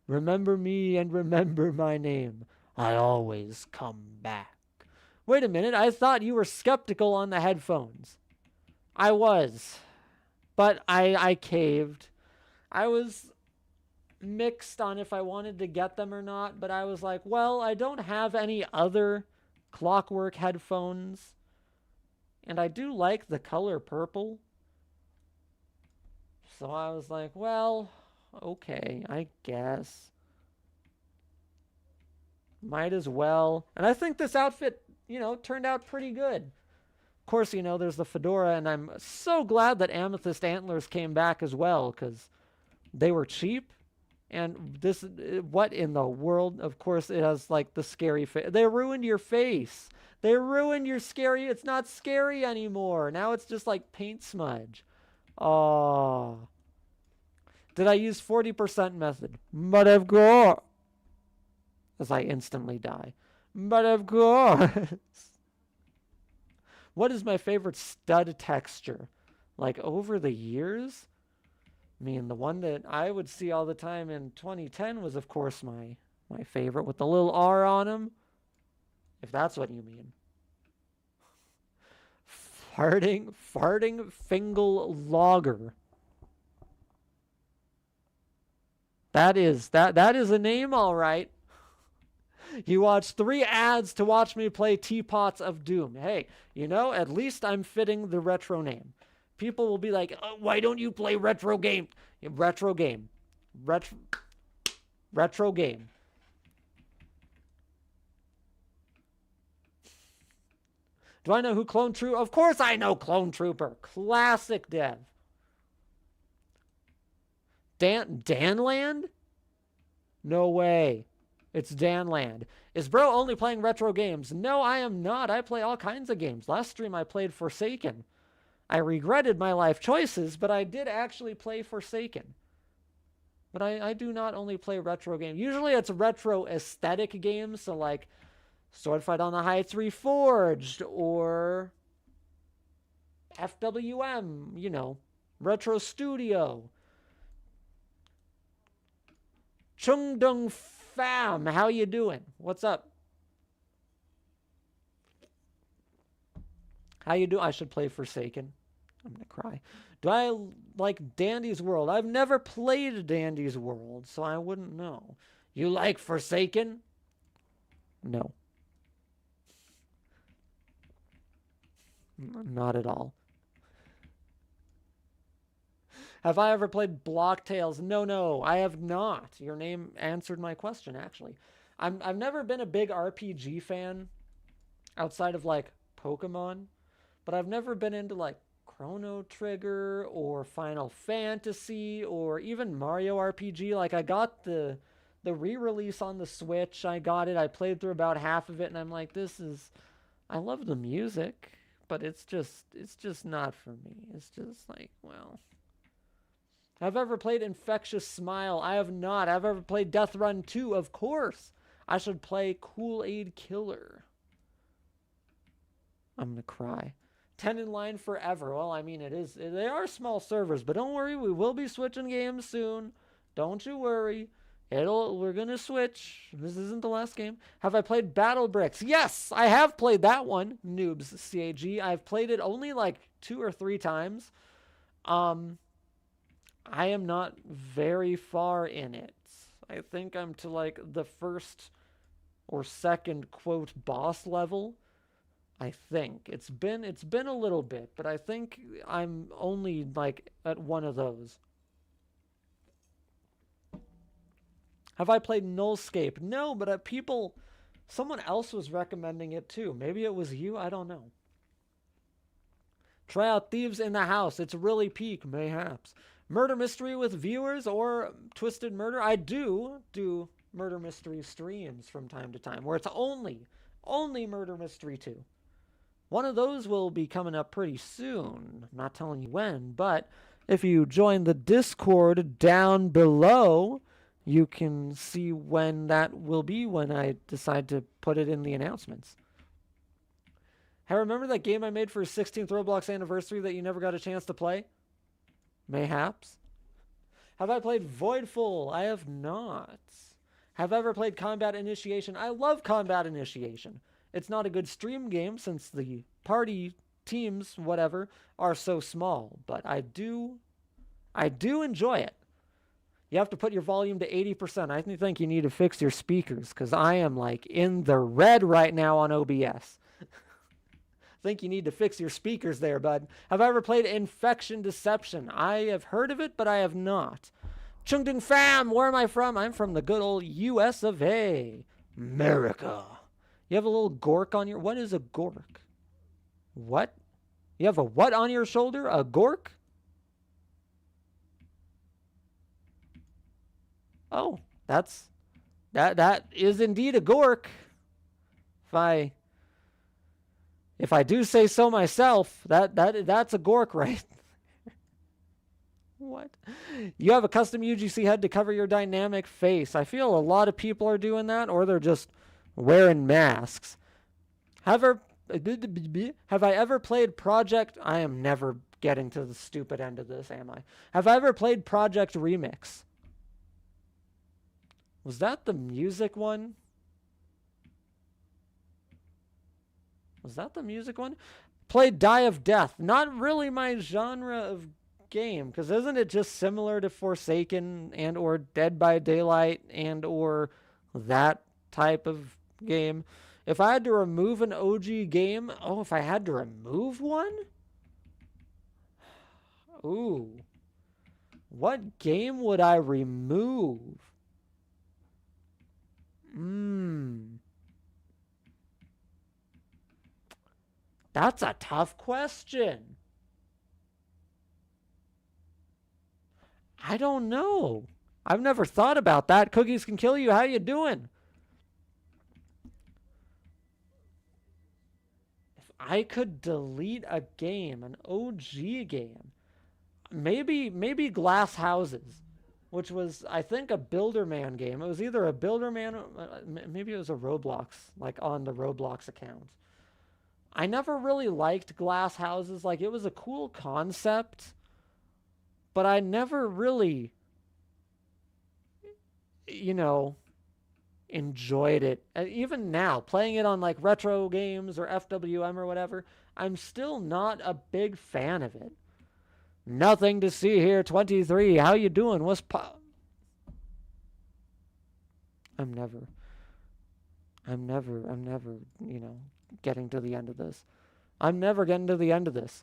Remember me and remember my name. I always come back. Wait a minute. I thought you were skeptical on the headphones. I was. But I caved. I was mixed on if I wanted to get them or not, but I was like, well, I don't have any other Clockwork headphones, and I do like the color purple. So I was like, well, okay, I guess. Might as well. And I think this outfit, turned out pretty good. Of course, there's the fedora, and I'm so glad that Amethyst Antlers came back as well, because they were cheap. And this, what in the world? Of course, it has, like, the scary face. They ruined your face. They ruined your scary. It's not scary anymore. Now it's just, like, paint smudge. Oh. Did I use 40% method? But of course. As I instantly die. But of course. What is my favorite stud texture? Like, over the years? I mean, the one that I would see all the time in 2010 was, of course, my favorite with the little R on him. If that's what you mean. Farting Fingal Logger. That is a name, all right. You watch 3 ads to watch me play Teapots of Doom. Hey, at least I'm fitting the retro name. People will be like, oh, why don't you play retro game? Retro game. Retro game. Do I know who Clone Trooper? Of course I know Clone Trooper. Classic dev. Danland? No way. It's Danland. Is bro only playing retro games? No, I am not. I play all kinds of games. Last stream I played Forsaken. I regretted my life choices, but I did actually play Forsaken. But I do not only play retro games. Usually it's retro aesthetic games, so like Swordfight on the Heights Reforged, or FWM, Retro Studio. Chung Dung Fam, how you doing? What's up? How you doing? I should play Forsaken. I'm gonna cry. Do I like Dandy's World? I've never played Dandy's World, so I wouldn't know. You like Forsaken? No. Not at all. Have I ever played Block Tales? No, I have not. Your name answered my question, actually. I've never been a big RPG fan outside of, like, Pokemon, but I've never been into, like, Chrono Trigger or Final Fantasy or even Mario RPG. Like, I got the re-release on the Switch. I got it. I played through about half of it, and I'm like, I love the music, but it's just not for me. It's just like, well... Have I ever played Infectious Smile? I have not. Have I ever played Death Run 2? Of course. I should play Kool-Aid Killer. I'm going to cry. 10 in line forever. Well, I mean, they are small servers, but don't worry, we will be switching games soon. Don't you worry. We're going to switch. This isn't the last game. Have I played Battle Bricks? Yes, I have played that one. Noobs, CAG. I've played it only like 2 or 3 times. I am not very far in it. I think I'm to like the first or second quote boss level. I think it's been a little bit, but I think I'm only like at one of those. Have I played Nullscape? No, but someone else was recommending it too. Maybe it was you. I don't know. Try out Thieves in the House. It's really peak, mayhaps. Murder mystery with viewers or Twisted Murder. I do murder mystery streams from time to time where it's only murder mystery 2. One of those will be coming up pretty soon. I'm not telling you when, but if you join the Discord down below, you can see when that will be when I decide to put it in the announcements. Hey, remember that game I made for 16th Roblox anniversary that you never got a chance to play? Mayhaps. Have I played Voidful? I have not. Have I ever played Combat Initiation? I love Combat Initiation. It's not a good stream game since the party teams, whatever, are so small. But I do I do enjoy it. You have to put your volume to 80%. I think you need to fix your speakers because I am like in the red right now on OBS. I think you need to fix your speakers there, bud. Have I ever played Infection Deception? I have heard of it, but I have not. Chungding fam, where am I from? I'm from the good old US of A. America. You have a little gork on your... What is a gork? What? You have a what on your shoulder? A gork? Oh, that is indeed a gork. If I do say so myself, that's a gork, right? What? You have a custom UGC head to cover your dynamic face. I feel a lot of people are doing that, or they're just wearing masks. Have I ever played Project... I am never getting to the stupid end of this, am I? Have I ever played Project Remix? Was that the music one? Was that the music one? Played Die of Death. Not really my genre of game, because isn't it just similar to Forsaken and or Dead by Daylight and or that type of game? If I had to remove an OG game... Oh, if I had to remove one? Ooh. What game would I remove? That's a tough question. I don't know. I've never thought about that. Cookies Can Kill You. How you doing? If I could delete a game, an OG game, maybe Glass Houses, which was, I think, a Builderman game. It was either a Builderman, maybe it was a Roblox, like on the Roblox account. I never really liked Glass Houses. Like, it was a cool concept, but I never really, you know, enjoyed it. Even now, playing it on like retro games or FWM or whatever, I'm still not a big fan of it. Nothing to see here, 23. How you doing? What's I'm never, you know, getting to the end of this. I'm never getting to the end of this.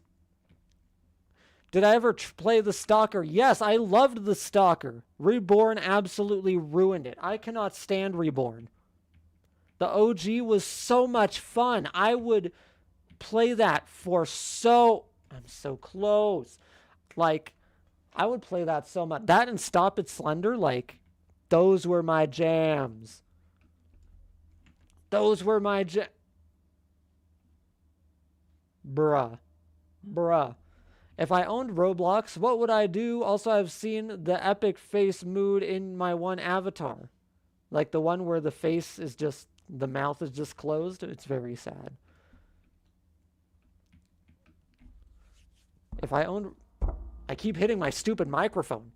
Did I ever play The Stalker? Yes, I loved The Stalker. Reborn absolutely ruined it. I cannot stand Reborn. The OG was so much fun. I would play that for I'm so close. Like, I would play that so much. That and Stop It Slender, like, those were my jams. Those were my Bruh. If I owned Roblox, what would I do? Also, I've seen the epic face mood in my one avatar. Like the one where the face is just, the mouth is just closed. It's very sad. If I owned... I keep hitting my stupid microphone.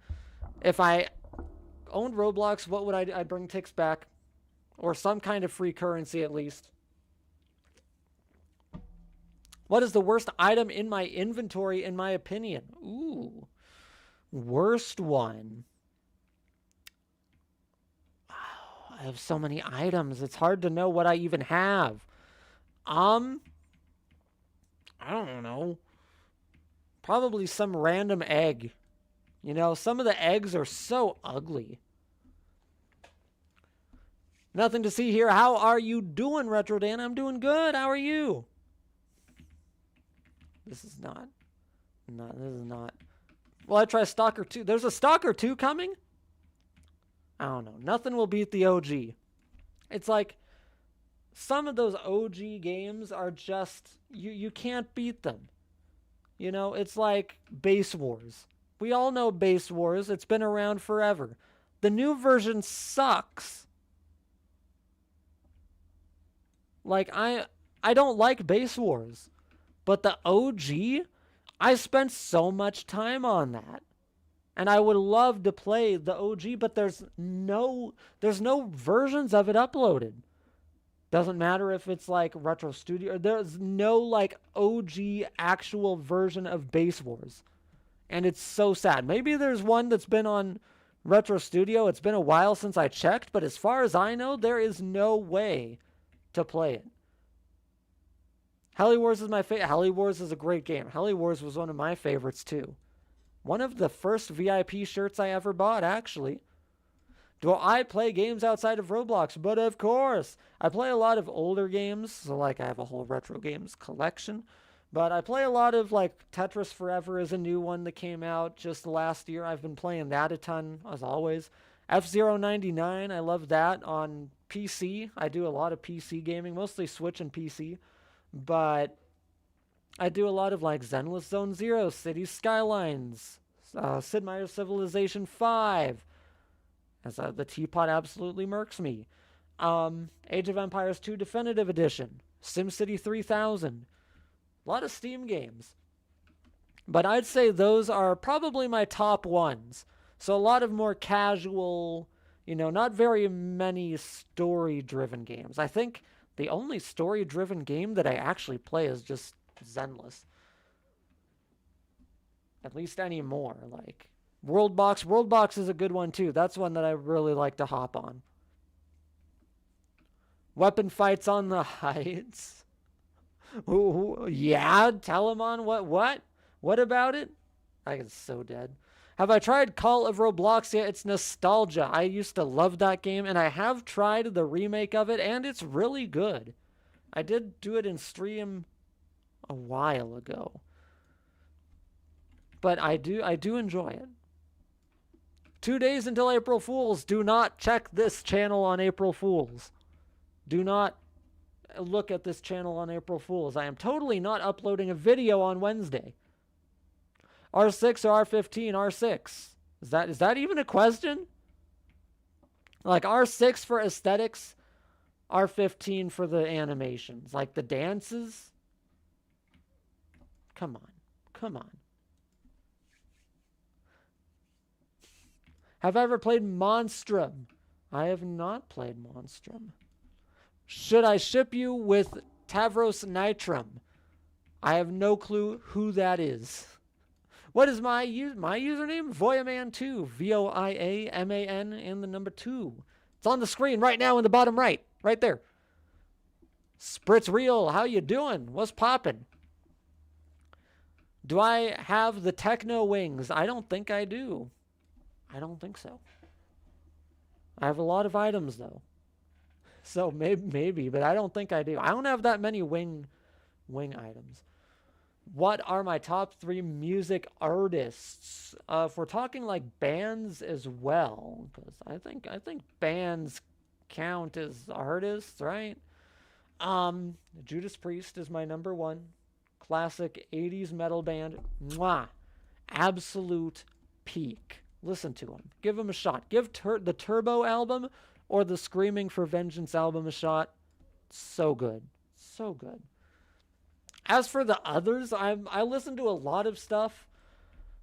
If I owned Roblox, what would I'd bring ticks back? Or some kind of free currency at least. What is the worst item in my inventory, in my opinion? Ooh. Worst one. Oh, I have so many items. It's hard to know what I even have. I don't know. Probably some random egg. You know, some of the eggs are so ugly. Nothing to see here. How are you doing, RetroDan? I'm doing good. How are you? This is not. Well, I try Stalker 2. There's a Stalker 2 coming? I don't know. Nothing will beat the OG. It's like, some of those OG games are just, you can't beat them. You know, it's like Base Wars. We all know Base Wars. It's been around forever. The new version sucks. Like, I don't like Base Wars. But the OG, I spent so much time on that. And I would love to play the OG, but there's no versions of it uploaded. Doesn't matter if it's like Retro Studio. There's no like OG actual version of Base Wars. And it's so sad. Maybe there's one that's been on Retro Studio. It's been a while since I checked, but as far as I know, there is no way to play it. Heli Wars is my favorite. Heli Wars is a great game. Heli Wars was one of my favorites too. One of the first VIP shirts I ever bought, actually. Do I play games outside of Roblox? But of course. I play a lot of older games, so like I have a whole retro games collection. But I play a lot of like Tetris Forever is a new one that came out just last year. I've been playing that a ton, as always. F-Zero 99, I love that on PC. I do a lot of PC gaming, mostly Switch and PC. But I do a lot of like Zenless Zone Zero, Cities Skylines, Sid Meier's Civilization 5. As the teapot absolutely murks me. Age of Empires 2 Definitive Edition. SimCity 3000. A lot of Steam games. But I'd say those are probably my top ones. So a lot of more casual, not very many story-driven games. I think the only story-driven game that I actually play is just Zenless. At least anymore. Like, Worldbox. Worldbox is a good one, too. That's one that I really like to hop on. Weapon Fights on the Heights. Yeah, tell him on what? What about it? I get so dead. Have I tried Call of Roblox yet? It's nostalgia. I used to love that game, and I have tried the remake of it, and it's really good. I did do it in stream a while ago. But I do enjoy it. 2 days until April Fools. Do not check this channel on April Fools. Do not look at this channel on April Fools. I am totally not uploading a video on Wednesday. R6 or R15? R6. Is that even a question? Like R6 for aesthetics, R15 for the animations. Like the dances. Come on. Come on. Have I ever played Monstrum? I have not played Monstrum. Should I ship you with Tavros Nitrum? I have no clue who that is. What is my username? Voyaman2. VOIAMAN and the number 2. It's on the screen right now in the bottom right. Right there. Spritz Real, how you doing? What's poppin'? Do I have the techno wings? I don't think I do. I don't think so. I have a lot of items, though. So maybe, but I don't think I do. I don't have that many wing items. What are my top 3 music artists? If we're talking like bands as well, because I think bands count as artists, right? Judas Priest is my number 1. Classic 80s metal band. Mwah! Absolute peak. Listen to them. Give them a shot. Give the Turbo album or the Screaming for Vengeance album a shot. So good. So good. As for the others, I listen to a lot of stuff.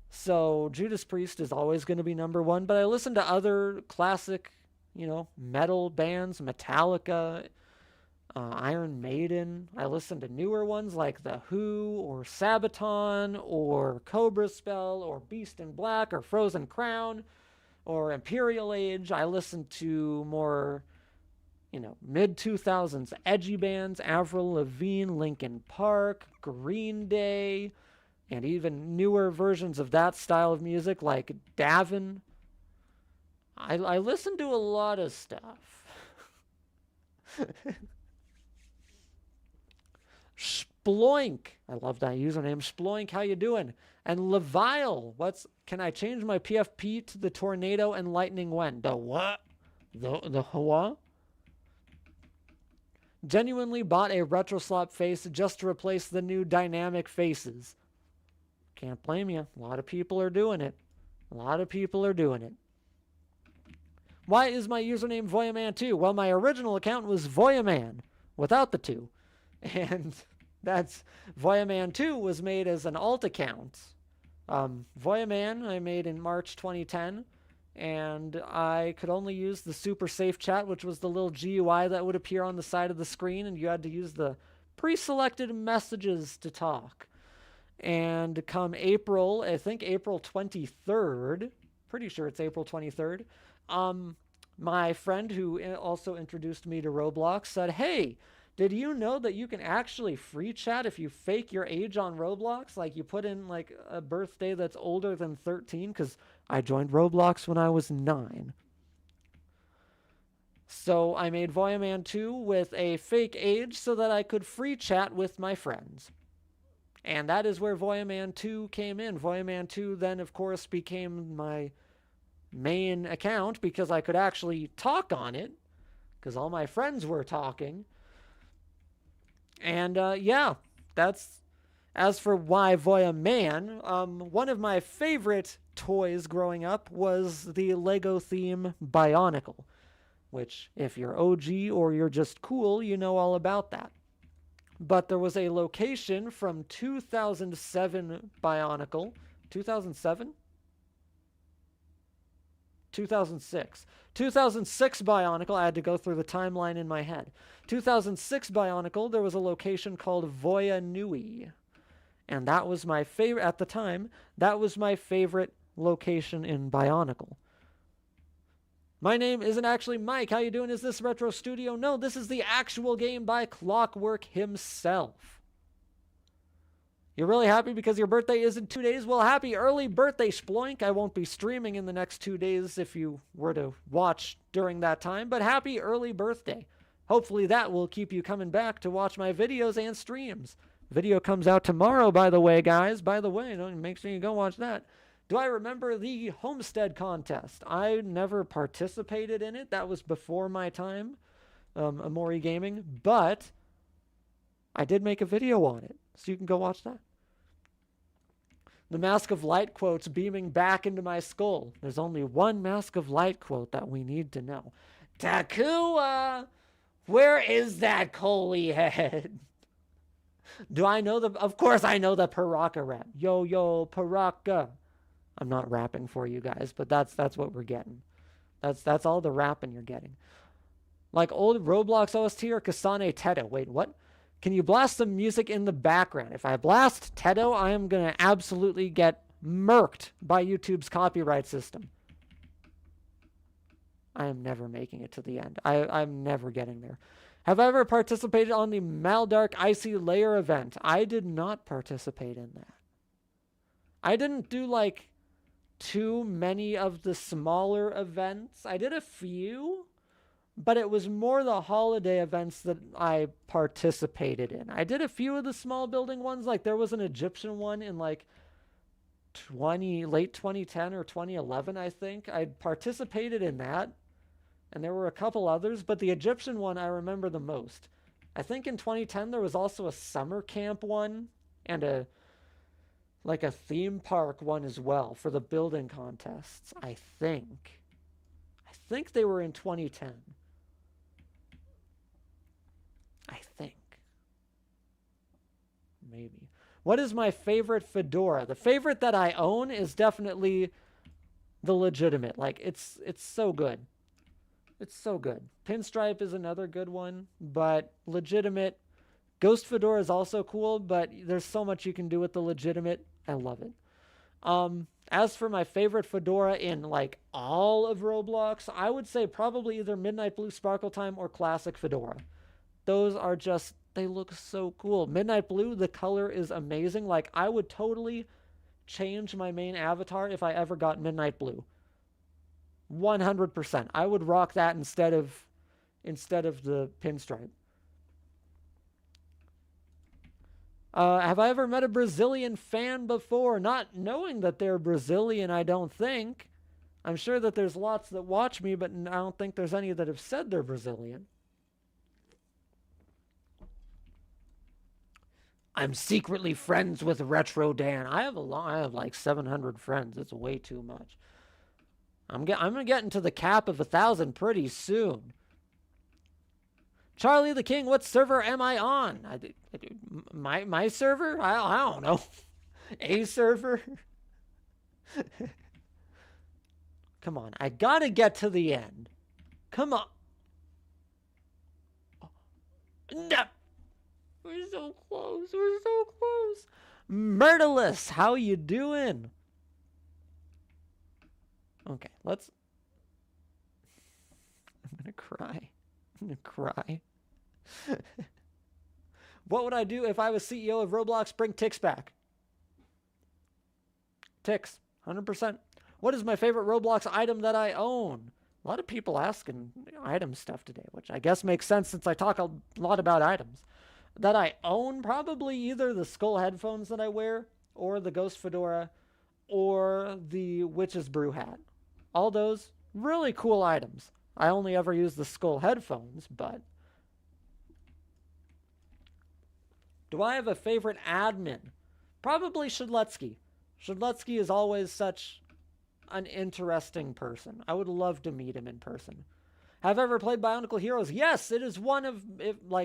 So Judas Priest is always going to be number 1. But I listen to other classic, metal bands. Metallica, Iron Maiden. I listen to newer ones like The Who or Sabaton or Cobra Spell or Beast in Black or Frozen Crown or Imperial Age. I listen to more, mid-2000s edgy bands, Avril Lavigne, Linkin Park, Green Day, and even newer versions of that style of music like Davin. I listen to a lot of stuff. Sploink. I love that username. Sploink, how you doing? And Levile, can I change my PFP to the Tornado and Lightning when? The what? The what? Genuinely bought a RetroSlop face just to replace the new dynamic faces. Can't blame you. A lot of people are doing it. Why is my username Voyaman2? Well, my original account was Voyaman without the 2. And that's Voyaman2 was made as an alt account. Voyaman I made in March 2010, and I could only use the super safe chat, which was the little GUI that would appear on the side of the screen, and you had to use the pre-selected messages to talk. And come April, I think April 23rd, pretty sure it's April 23rd, my friend who also introduced me to Roblox said, "Hey, did you know that you can actually free chat if you fake your age on Roblox? Like you put in like a birthday that's older than 13, because I joined Roblox when I was 9. So I made Voyaman 2 with a fake age so that I could free chat with my friends. And that is where Voyaman 2 came in. Voyaman 2 then, of course, became my main account because I could actually talk on it because all my friends were talking. And yeah, that's as for why Voyaman. One of my favorite toys growing up was the Lego theme Bionicle, which, if you're OG or you're just cool, you know all about that. But there was a location from 2007 Bionicle. 2007? 2006. 2006 Bionicle, I had to go through the timeline in my head. 2006 Bionicle, there was a location called Voya Nui. And that was my favorite, at the time, that was my favorite location in Bionicle. My name isn't actually Mike. How you doing? Is this Retro Studio? No, this is the actual game by Clockwork himself. You're really happy because your birthday is in 2 days? Well, happy early birthday, Sploink. I won't be streaming in the next 2 days if you were to watch during that time, but happy early birthday. Hopefully that will keep you coming back to watch my videos and streams. Video comes out tomorrow, by the way, guys. By the way, make sure you go watch that. Do I remember the Homestead contest? I never participated in it. That was before my time, Amori Gaming. But I did make a video on it, so you can go watch that. The Mask of Light quotes beaming back into my skull. There's only one Mask of Light quote that we need to know. Takua, where is that Coley head? Do I know the... Of course I know the Paraka rap. Yo, yo, Paraka. I'm not rapping for you guys, but that's what we're getting. That's all the rapping you're getting. Like old Roblox OST or Kasane Teto. Wait, what? Can you blast some music in the background? If I blast Teto, I am going to absolutely get murked by YouTube's copyright system. I am never making it to the end. I'm never getting there. Have I ever participated on the Maldark Icy Layer event? I did not participate in that. I didn't do like too many of the smaller events. I did a few, but it was more the holiday events that I participated in. I did a few of the small building ones. Like there was an Egyptian one in like late 2010 or 2011, I think. I participated in that, and there were a couple others, but the Egyptian one I remember the most. I think in 2010 there was also a summer camp one and a theme park one as well for the building contests, I think. I think they were in 2010. I think. Maybe. What is my favorite fedora? The favorite that I own is definitely the legitimate. Like, it's so good. It's so good. Pinstripe is another good one, but legitimate. Ghost Fedora is also cool, but there's so much you can do with the legitimate. I love it. As for my favorite fedora in like all of Roblox, I would say probably either Midnight Blue Sparkle Time or Classic Fedora. Those are just, they look so cool. Midnight Blue, the color is amazing. Like I would totally change my main avatar if I ever got Midnight Blue. 100%. I would rock that instead of the pinstripe. Have I ever met a Brazilian fan before? Not knowing that they're Brazilian, I don't think. I'm sure that there's lots that watch me, but I don't think there's any that have said they're Brazilian. I'm secretly friends with RetroDan. I have like 700 friends. It's way too much. I'm gonna get into the cap of 1,000 pretty soon. Charlie the King, what server am I on? My server? I don't know. A server? Come on, I gotta get to the end. Come on. No. We're so close. We're so close. Myrtilus, how you doing? Okay, let's... I'm gonna cry. I'm gonna cry. What would I do if I was CEO of Roblox? Bring ticks back. Ticks, 100%. What is my favorite Roblox item that I own? A lot of people asking item stuff today, which I guess makes sense since I talk a lot about items. That I own, probably either the skull headphones that I wear, or the ghost fedora, or the witch's brew hat. All those really cool items. I only ever use the skull headphones, but... Do I have a favorite admin? Probably Shadletsky. Shadletsky is always such an interesting person. I would love to meet him in person. Have I ever played Bionicle Heroes? Yes, it is one of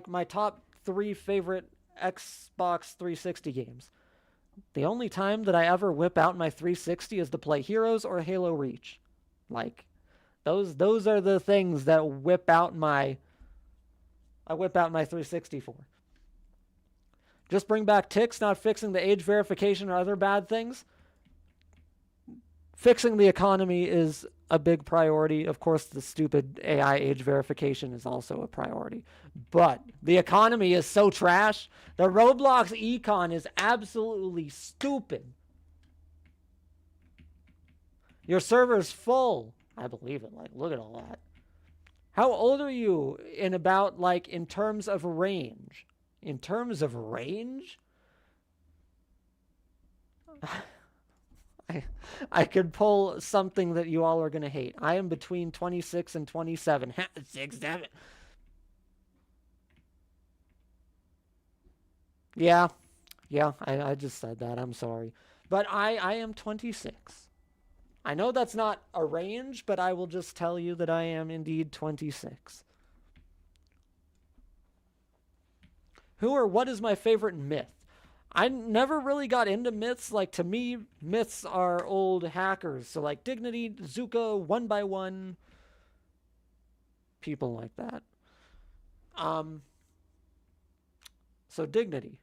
my top 3 favorite Xbox 360 games. The only time that I ever whip out my 360 is to play Heroes or Halo Reach. Like, those are the things that I whip out my 360 for. Just bring back ticks, not fixing the age verification or other bad things. Fixing the economy is a big priority. Of course, the stupid AI age verification is also a priority. But the economy is so trash. The Roblox econ is absolutely stupid. Your server's full. I believe it. Like, look at all that. How old are you in terms of range? In terms of range? I could pull something that you all are going to hate. I am between 26 and 27. 6, 7. Yeah, I just said that. I'm sorry. But I am 26. I know that's not a range, but I will just tell you that I am indeed 26. Who or what is my favorite myth? I never really got into myths. Like, to me, myths are old hackers. So, like, Dignity, Zuko, 1x1, people like that. So, Dignity.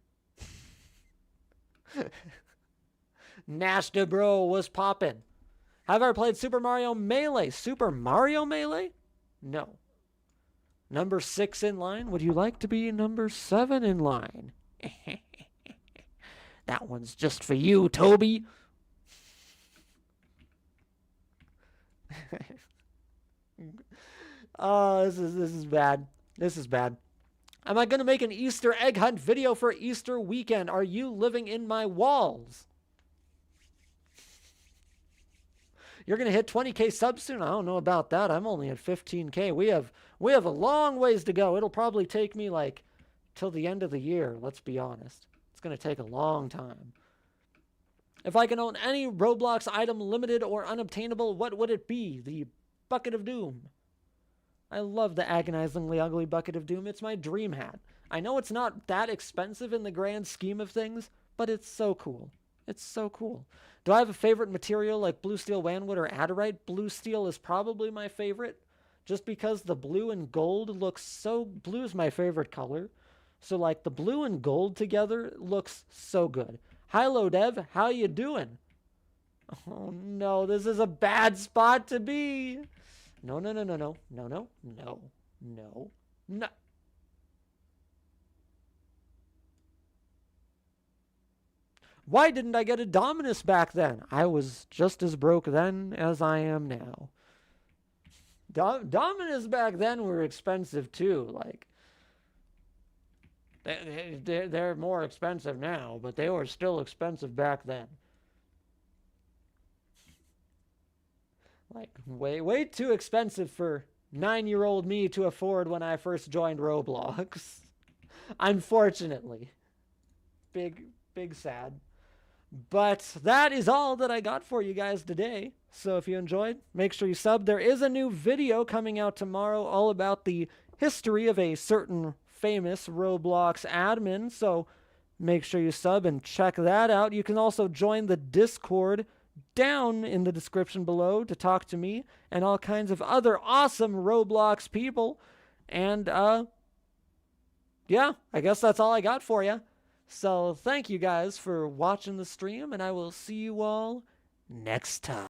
Nashta bro was poppin'. Have I ever played Super Mario Melee? Super Mario Melee? No. Number 6 in line. Would you like to be number 7 in line? That one's just for you, Toby. Oh, this is bad. This is bad. Am I going to make an Easter egg hunt video for Easter weekend? Are you living in my walls? You're going to hit 20K subs soon? I don't know about that. I'm only at 15K. We have a long ways to go. It'll probably take me like till the end of the year, let's be honest. It's going to take a long time. If I can own any Roblox item, limited or unobtainable, what would it be? The Bucket of Doom. I love the agonizingly ugly Bucket of Doom. It's my dream hat. I know it's not that expensive in the grand scheme of things, but it's so cool. It's so cool. Do I have a favorite material like blue steel, wanwood, or adderite? Blue steel is probably my favorite, just because the blue and gold looks so... Blue is my favorite color. So, like, the blue and gold together looks so good. Hi, Lodev. How you doing? Oh, no. This is a bad spot to be. No. Why didn't I get a Dominus back then? I was just as broke then as I am now. Dominus back then were expensive, too. Like... They're more expensive now, but they were still expensive back then. Like, way too expensive for 9-year-old me to afford when I first joined Roblox. Unfortunately. Big sad. But that is all that I got for you guys today. So if you enjoyed, make sure you sub. There is a new video coming out tomorrow all about the history of a certain famous Roblox admin, so make sure you sub and check that out. You can also join the Discord down in the description below to talk to me and all kinds of other awesome Roblox people. And, yeah, I guess that's all I got for you. So thank you guys for watching the stream, and I will see you all next time.